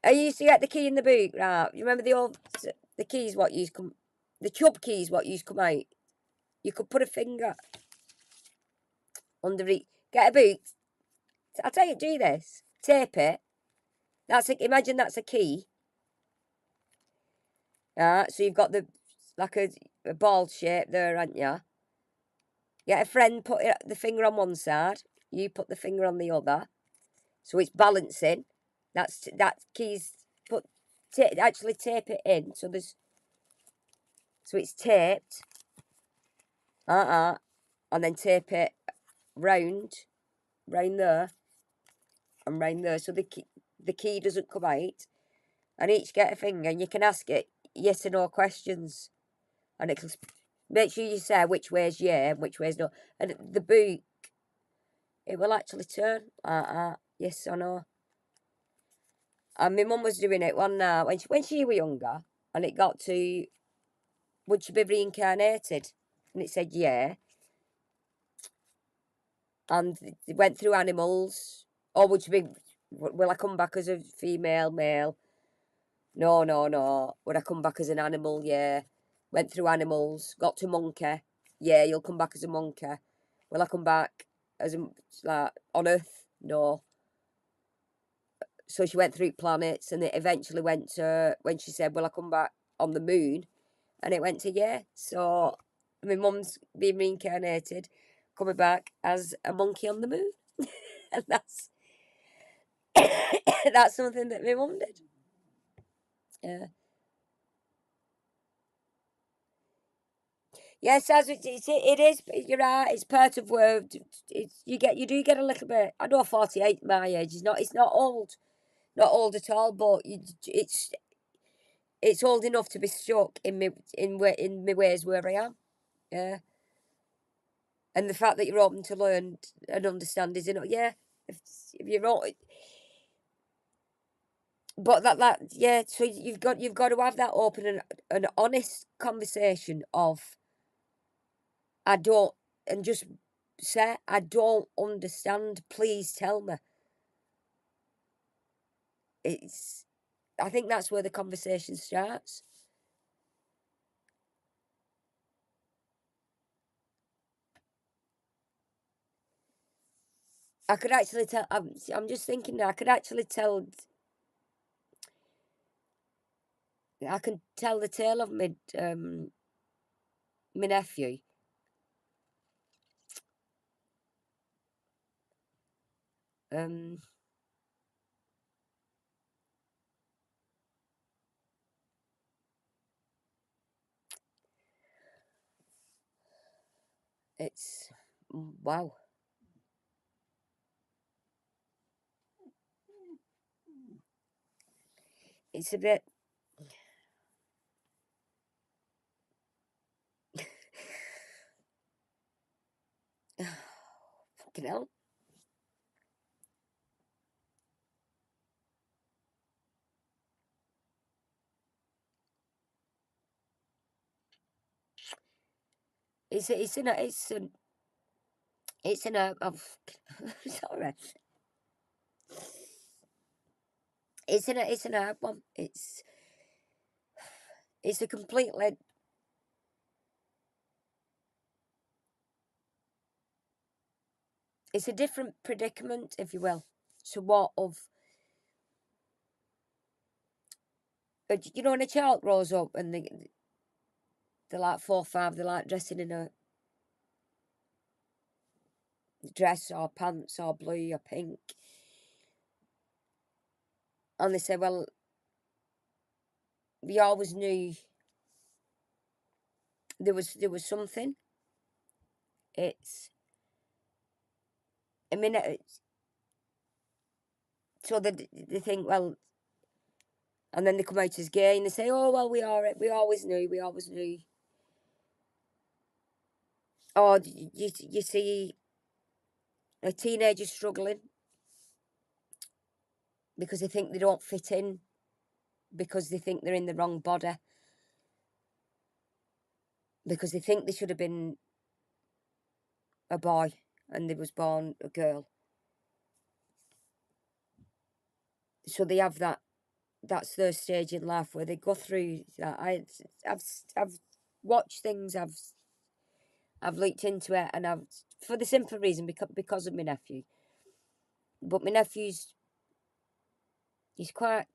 I used to get the key in the book, right? You remember the keys what you come, the chub keys what you come out. You could put a finger under it. Get a boot. I'll tell you, do this. Tape it. Imagine that's a key. So you've got like a ball shape there, haven't you? Get a friend, put the finger on one side. You put the finger on the other. So it's balancing. That keys. Actually tape it in. So it's taped. And then tape it round there, and round there, so the key doesn't come out. And each get a finger, and you can ask it yes or no questions, and it'll make sure you say which way's yeah and which way's no. And the boot, it will actually turn yes or no. And my mum was doing it one night when she was younger, and it got to, would she be reincarnated? And it said yeah. And it went through animals. Or would she be, will I come back as a female, male? No, no, no. Would I come back as an animal? Yeah. Went through animals, got to monkey. Yeah, you'll come back as a monkey. Will I come back as like on Earth? No. So she went through planets, and it eventually went to when she said, "Will I come back on the moon?" And it went to yeah. So my mum's been reincarnated, coming back as a monkey on the moon, and that's that's something that my mum did. Yeah. Yes, as it is. You're right. It's part of word. You do get a little bit. I know 48 my age is not. It's not old, not old at all. But it's old enough to be stuck in my ways where I am. Yeah, and the fact that you're open to learn and understand is enough. Yeah, if you're all, but that yeah. So you've got to have that open and honest conversation of I don't, and just say, I don't understand, please tell me. It's, I think that's where the conversation starts. I could actually tell, I'm just thinking now, I could actually tell, I can tell the tale of my nephew. Um, it's, wow. It's a bit, fucking hell. It's in a, it's in a, oh, sorry. It's an hard one. It's a completely, it's a different predicament, if you will, to what of, you know, when a child grows up and they're like 4, 5, they like dressing in a dress or pants or blue or pink, and they say, well, we always knew there was something. It's, I mean, so they think, well, and then they come out as gay and they say, oh well, we always knew, we always knew. Or you see a teenager struggling because they think they don't fit in, because they think they're in the wrong body, because they think they should have been a boy and they was born a girl. So they have that that's their stage in life where they go through that. I've I've watched things. I've looked into it, and I've for the simple reason because of my nephew. But my nephew's he's quite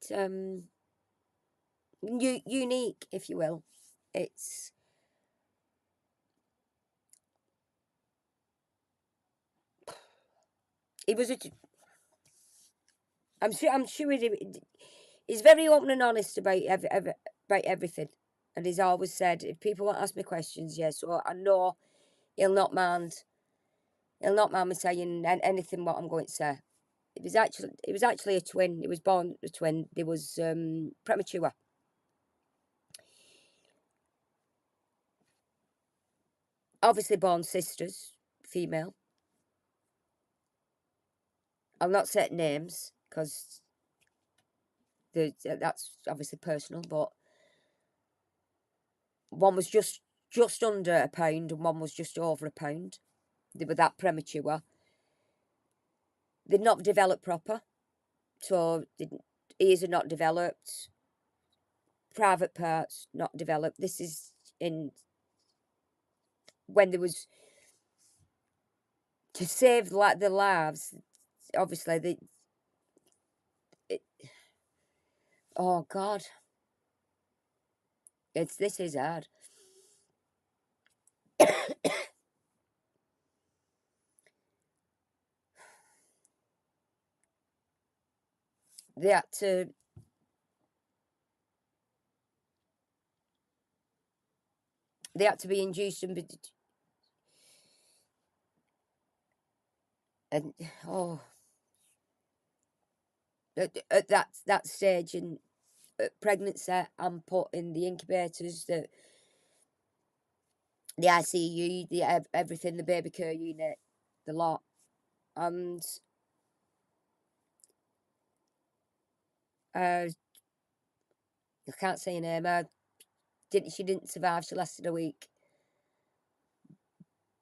unique, if you will. It's he was a I'm sure he's very open and honest about about everything, and he's always said if people want to ask me questions, yes, so I know he'll not mind. He'll not mind me saying anything what I'm going to say. It was actually a twin. He was born a twin. They was premature. Obviously born sisters, female. I'll not say names because that's obviously personal. But one was just under a pound, and one was just over a pound. They were that premature. They'd not developed proper, so ears are not developed. Private parts not developed. This is in when there was to save like the lives. Obviously, it, oh God, this is hard. They had to they had to be induced and oh at that stage in pregnancy and put in the incubators, the ICU, everything, the baby care unit, the lot, and I can't say her name. She didn't survive. She lasted a week,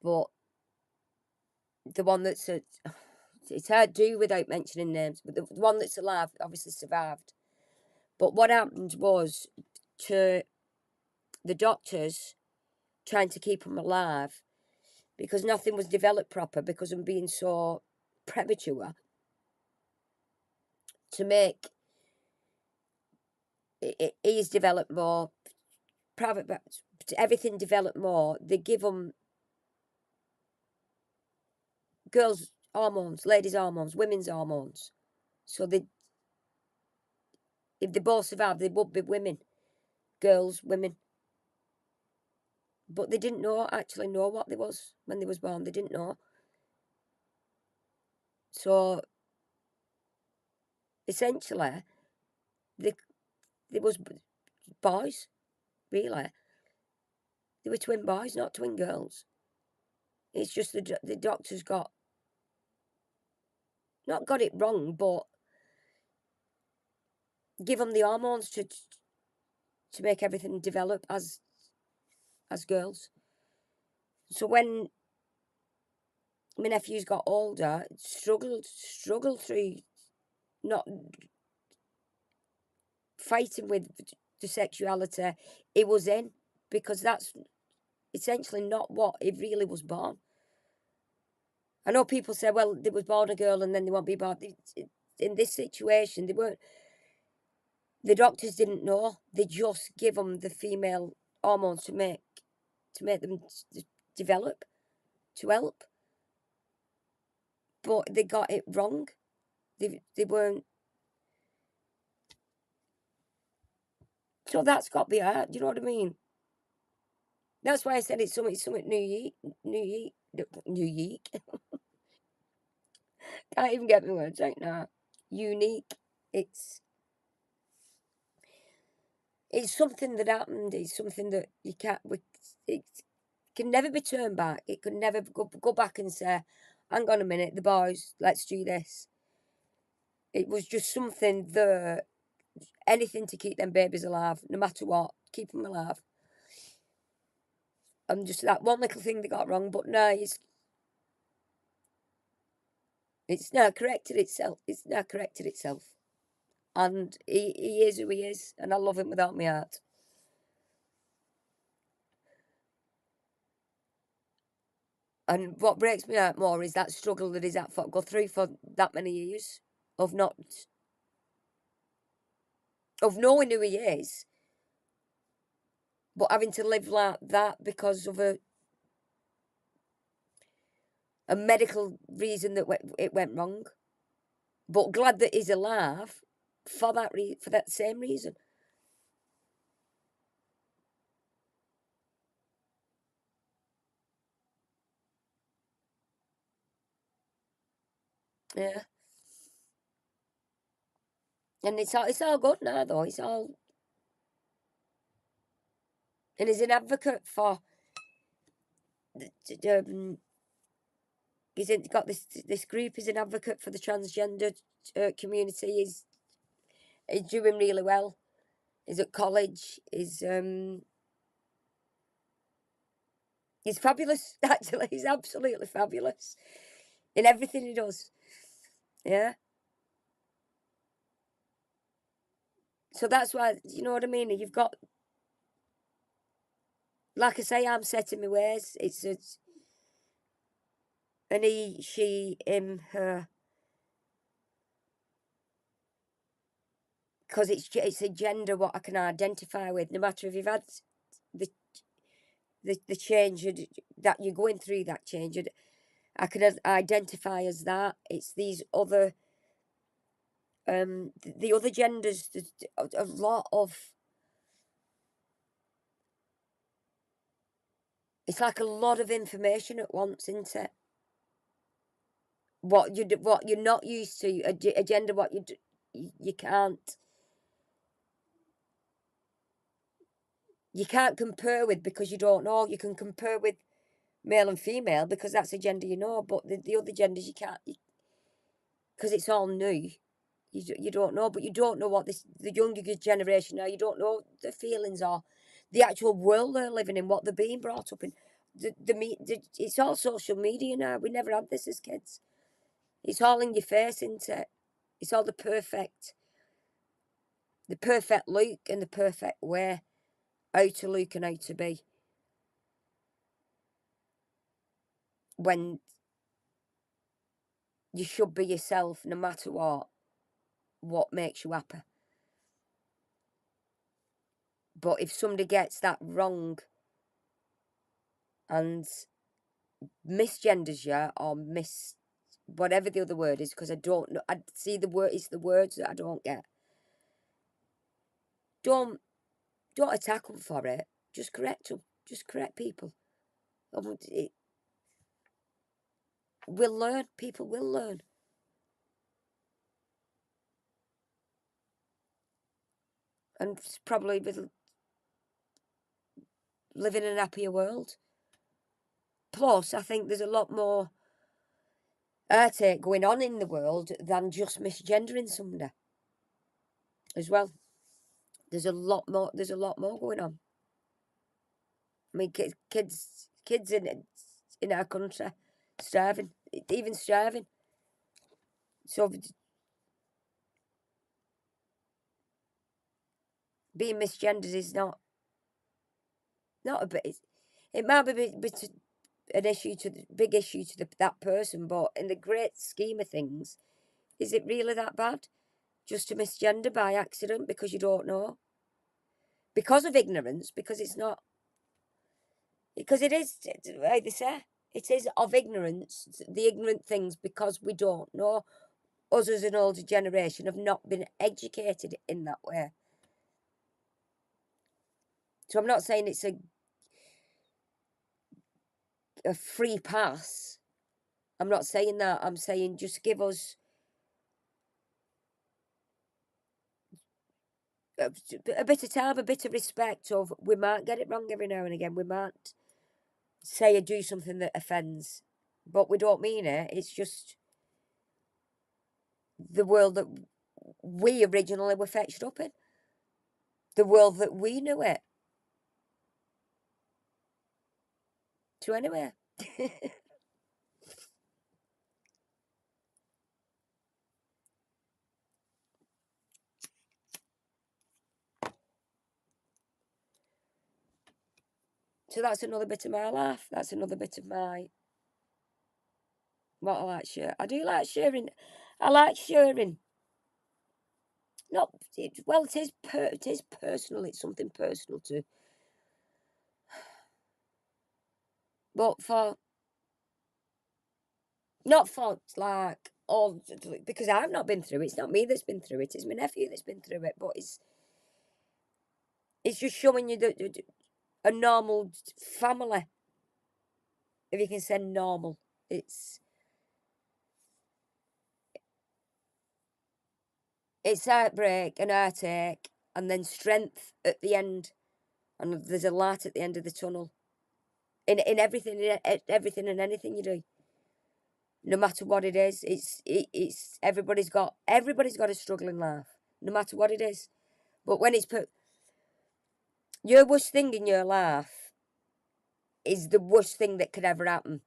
but the one that's it's hard to do without mentioning names, but the one that's alive obviously survived. But what happened was to the doctors trying to keep him alive because nothing was developed proper because of being so premature to make he's developed more private everything developed more. They give them girls hormones, ladies hormones, women's hormones, so they if they both survived they would be women, girls, women. But they didn't actually know what they was when they was born. They didn't know. So essentially, they was boys. Really, they were twin boys, not twin girls. It's just the doctors not got it wrong, but give them the hormones to make everything develop as girls. So when my nephews got older, struggled through not fighting with the sexuality he was in because that's essentially not what he really was born. I know people say, well, they was born a girl and then they won't be born. In this situation, they weren't. The doctors didn't know. They just give them the female hormones to make them develop, to help. But they got it wrong. They weren't. So that's got to be hard. Do you know what I mean? That's why I said it's something new yeek. Can't even get my words right now. Unique. It's it's something that happened. It's something that you can't. It can never be turned back. It could never go back and say, "Hang on a minute, the boys, let's do this." It was just something that anything to keep them babies alive, no matter what, keep them alive. And just that one little thing they got wrong, but no, it's now corrected itself. It's now corrected itself. And he is who he is, and I love him without my heart. And what breaks me out more is that struggle that he's had to go through for that many years of not of knowing who he is, but having to live like that because of a medical reason that it went wrong. But glad that he's alive for for that same reason. Yeah, and it's all good now though. It's all and he's an advocate for got this group. He's an advocate for the transgender community. He's doing really well. He's at college. He's fabulous. Actually, he's absolutely fabulous in everything he does. Yeah. So that's why you know what I mean. You've got, like I say, I'm set in my ways. It's an he, she, him, her, because it's a gender what I can identify with. No matter if you've had the the change that you're going through, that change, I can identify as that. It's these other the other genders. There's a lot of. It's like a lot of information at once, isn't it? What you're not used to a gender what you can't compare with because you don't know. You can compare with male and female because that's a gender you know, but the other genders you can't because it's all new. You don't know, but you don't know what the younger generation now. You don't know the feelings or the actual world they're living in, what they're being brought up in. It's all social media now. We never had this as kids. It's all in your face, isn't it? It's all the perfect look and the perfect way, how to look and how to be. When you should be yourself, no matter what makes you happy. But if somebody gets that wrong and misgenders you or whatever the other word is, because I don't know, I see the word. It's the words that I don't get. Don't don't attack them for it. Just correct them. Just correct people. We'll learn. People will learn, and probably will live in an happier world. Plus, I think there's a lot more heartache going on in the world than just misgendering somebody as well. There's a lot more. There's a lot more going on. I mean, kids in our country starving, even starving. So being misgendered is not a bit. It might be an issue to the big issue to that person, but in the great scheme of things, is it really that bad? Just to misgender by accident because you don't know, because of ignorance, because it's not, because it is, like they say, it is of ignorance, the ignorant things because we don't know. Us as an older generation have not been educated in that way. So I'm not saying it's a free pass. I'm not saying that. I'm saying just give us a bit of time, a bit of respect. Of we might get it wrong every now and again. We might say or do something that offends, but we don't mean it. It's just the world that we originally were fetched up in, the world that we knew it. So anyway, So that's another bit of my life. That's another bit of my what I like share. I do like sharing. I like sharing. Not well. It is personal. It's something personal too. But for not for like all because I've not been through it. It's not me that's been through it. It's my nephew that's been through it. But it's just showing you that a normal family, if you can say normal, it's heartbreak and heartache, and then strength at the end, and there's a light at the end of the tunnel. In everything, everything and anything you do, no matter what it is, it's everybody's got a struggling life, no matter what it is. But when it's put your worst thing in your life is the worst thing that could ever happen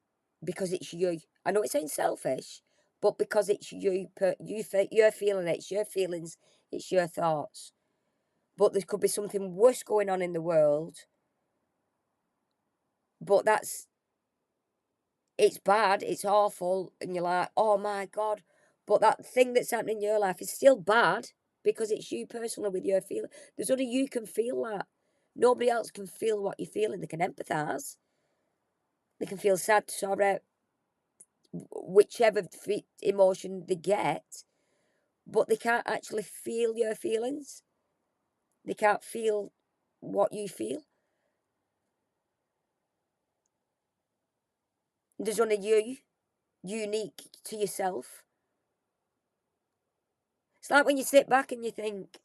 because it's you. I know it sounds selfish, but because it's you, you're feeling it, it's your feelings, it's your thoughts. But there could be something worse going on in the world, but it's bad, it's awful, and you're like, oh my God. But that thing that's happening in your life is still bad because it's you personally with your feeling. There's only you can feel that. Nobody else can feel what you're feeling. They can empathise. They can feel sad, sorry, whichever emotion they get, but they can't actually feel your feelings. They can't feel what you feel. There's only you, unique to yourself. It's like when you sit back and you think,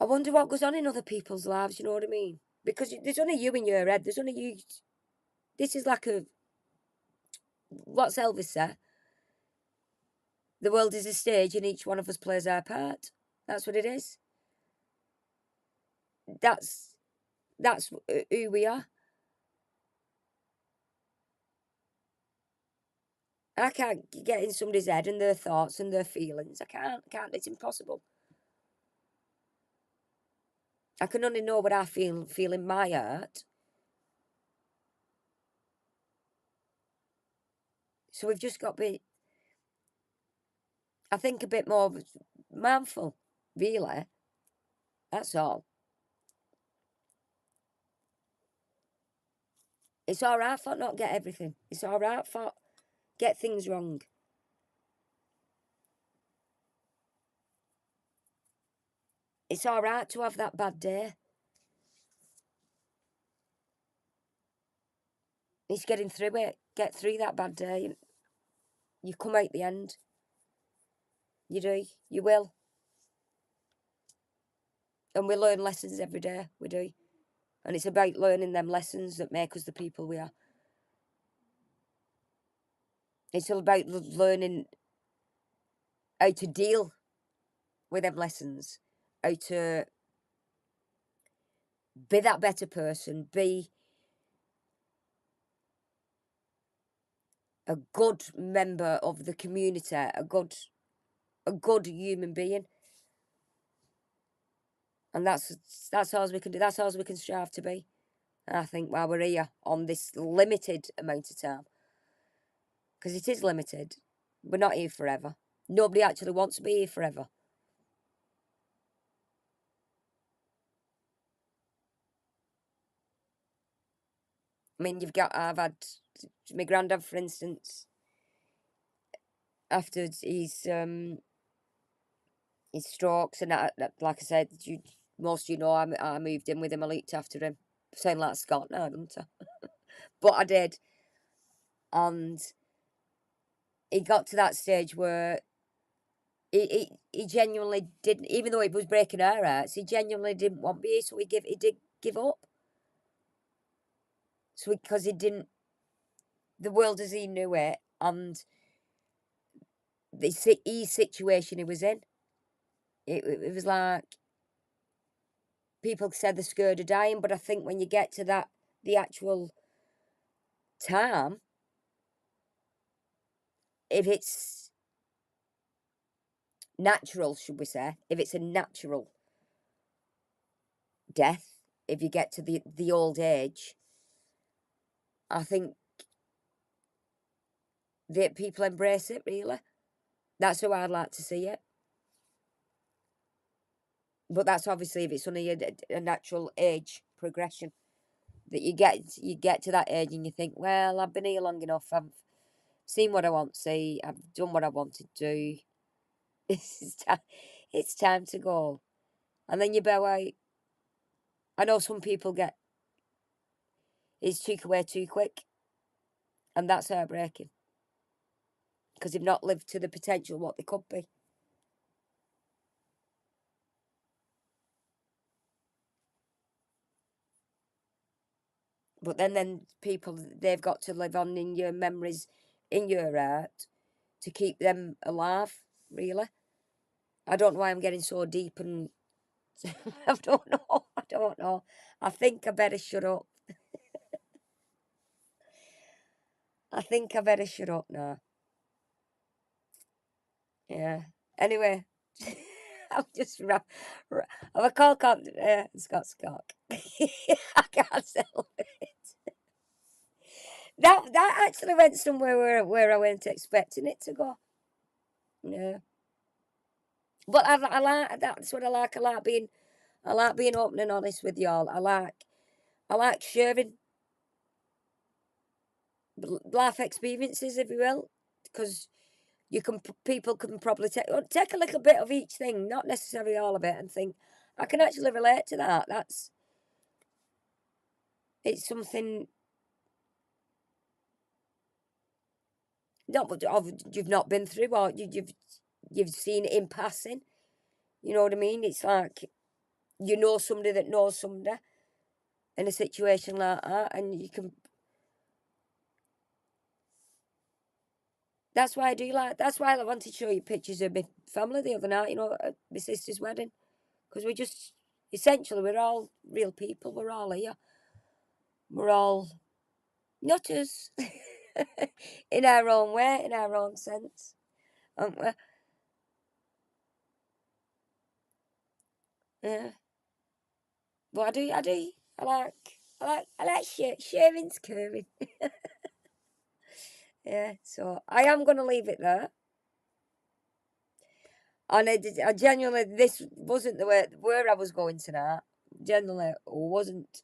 I wonder what goes on in other people's lives, you know what I mean? Because there's only you in your head, there's only you. This is like what's Elvis say? The world is a stage and each one of us plays our part. That's what it is. That's that's who we are. I can't get in somebody's head and their thoughts and their feelings. I can't. It's impossible. I can only know what I feel in my heart. So we've just got to be, I think, a bit more mindful, really. That's all. It's all right for not get everything. It's all right for get things wrong. It's all right to have that bad day. It's getting through it. Get through that bad day. And you come out the end. You do. You will. And we learn lessons every day. We do. And it's about learning them lessons that make us the people we are. It's all about learning how to deal with them lessons, how to be that better person, be a good member of the community, a good human being. And that's all we can do. That's all we can strive to be. And I think while we're here on this limited amount of time, because it is limited, we're not here forever. Nobody actually wants to be here forever. I mean, I've had my granddad, for instance, after his strokes, and like I said, most of you know, I moved in with him. I looked after him. Sound like Scott now, don't I? But I did, and he got to that stage where he genuinely didn't, even though it was breaking our hearts, he genuinely didn't want me, so he did give up. So because he didn't, the world as he knew it, and the situation he was in, it was like people said they're scared of dying, but I think when you get to the actual time, if it's natural, should we say, if it's a natural death, if you get to the old age, I think that people embrace it, really. That's how I'd like to see it. But that's obviously if it's only a natural age progression that you get to that age and you think, well, I've been here long enough. I've seen what I want to see. I've done what I want to do. It's time to go. And then you bow out. I know some people get it's took away too quick, and that's heartbreaking because they've not lived to the potential what they could be. But then people they've got to live on in your memories, in your heart, to keep them alive. Really, I don't know why I'm getting so deep and I don't know. I don't know. I think I better shut up. I think I better shut up now. Yeah. Anyway, I'll just have a cock on. Scott's cock. I can't sell it. That actually went somewhere where I wasn't expecting it to go. Yeah. But I like that's what I like. I like being open and honest with y'all. I like sharing life experiences, if you will, because people can probably take a little bit of each thing, not necessarily all of it, and think I can actually relate to that. It's something not but you've not been through or you've seen it in passing. You know what I mean? It's like you know somebody that knows somebody in a situation like that, and you can. That's why I do like. That's why I wanted to show you pictures of my family the other night. At my sister's wedding, because we just essentially we're all real people. We're all here. We're all nutters in our own way, in our own sense, aren't we? Yeah. But I do. I like sharing's caring. Yeah. So I am going to leave it there. And I genuinely, this wasn't the way where I was going tonight. Genuinely, wasn't.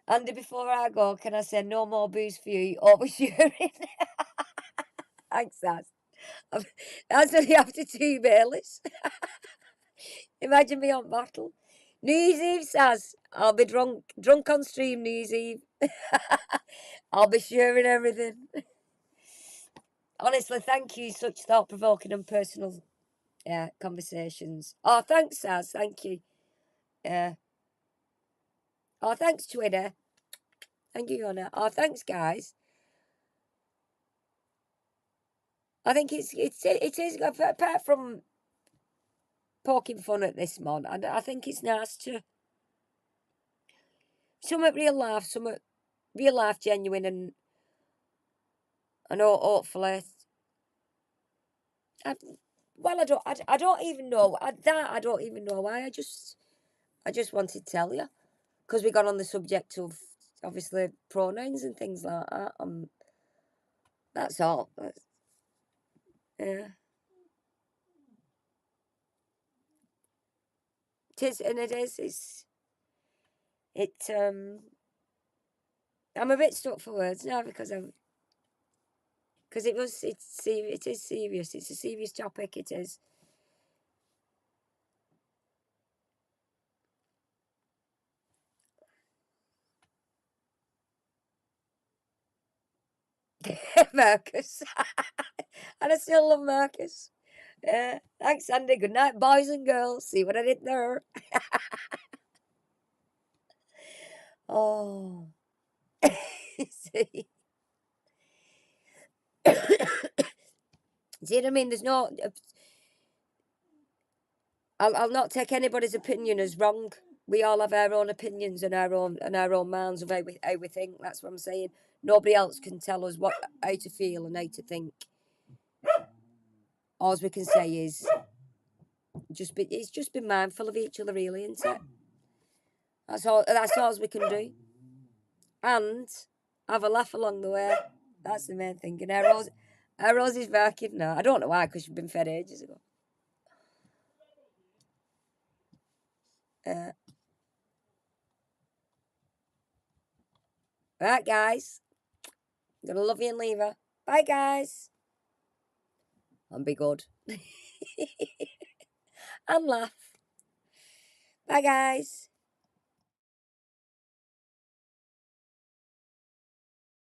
And before I go, can I say no more booze for you? Oversharing. Thanks, Saz. That's only after two Baileys. Imagine me on battle. New Year's Eve, Saz. I'll be drunk on stream New Year's Eve. I'll be sharing everything. Honestly, thank you. Such thought provoking and personal conversations. Oh, thanks, Saz. Thank you. Yeah. Oh, thanks, Twitter. Thank you, Hannah. Oh, thanks, guys. I think it is apart from poking fun at this mod. I think it's nice to some real life, genuine, and I know hopefully. I, well, I don't even know I don't even know why. I just wanted to tell you because we got on the subject of obviously pronouns and things like that. That's all. Yeah, it is, and it is. It. I'm a bit stuck for words now because it is serious. It's a serious topic. It is. Marcus, and I still love Marcus. Yeah, thanks, Andy. Good night, boys and girls. See what I did there? Oh, see, see what I mean? There's no. I'll not take anybody's opinion as wrong. We all have our own opinions and our own minds of how we think. That's what I'm saying. Nobody else can tell us how to feel and how to think. all we can say is it's just be mindful of each other, really, isn't it? That's all we can do. And have a laugh along the way. That's the main thing. And our Rose is barking now. I don't know why, because she's been fed ages ago. Uh, right, guys. I'm gonna love you and leave her. Bye, guys. And be good. And laugh. Bye, guys.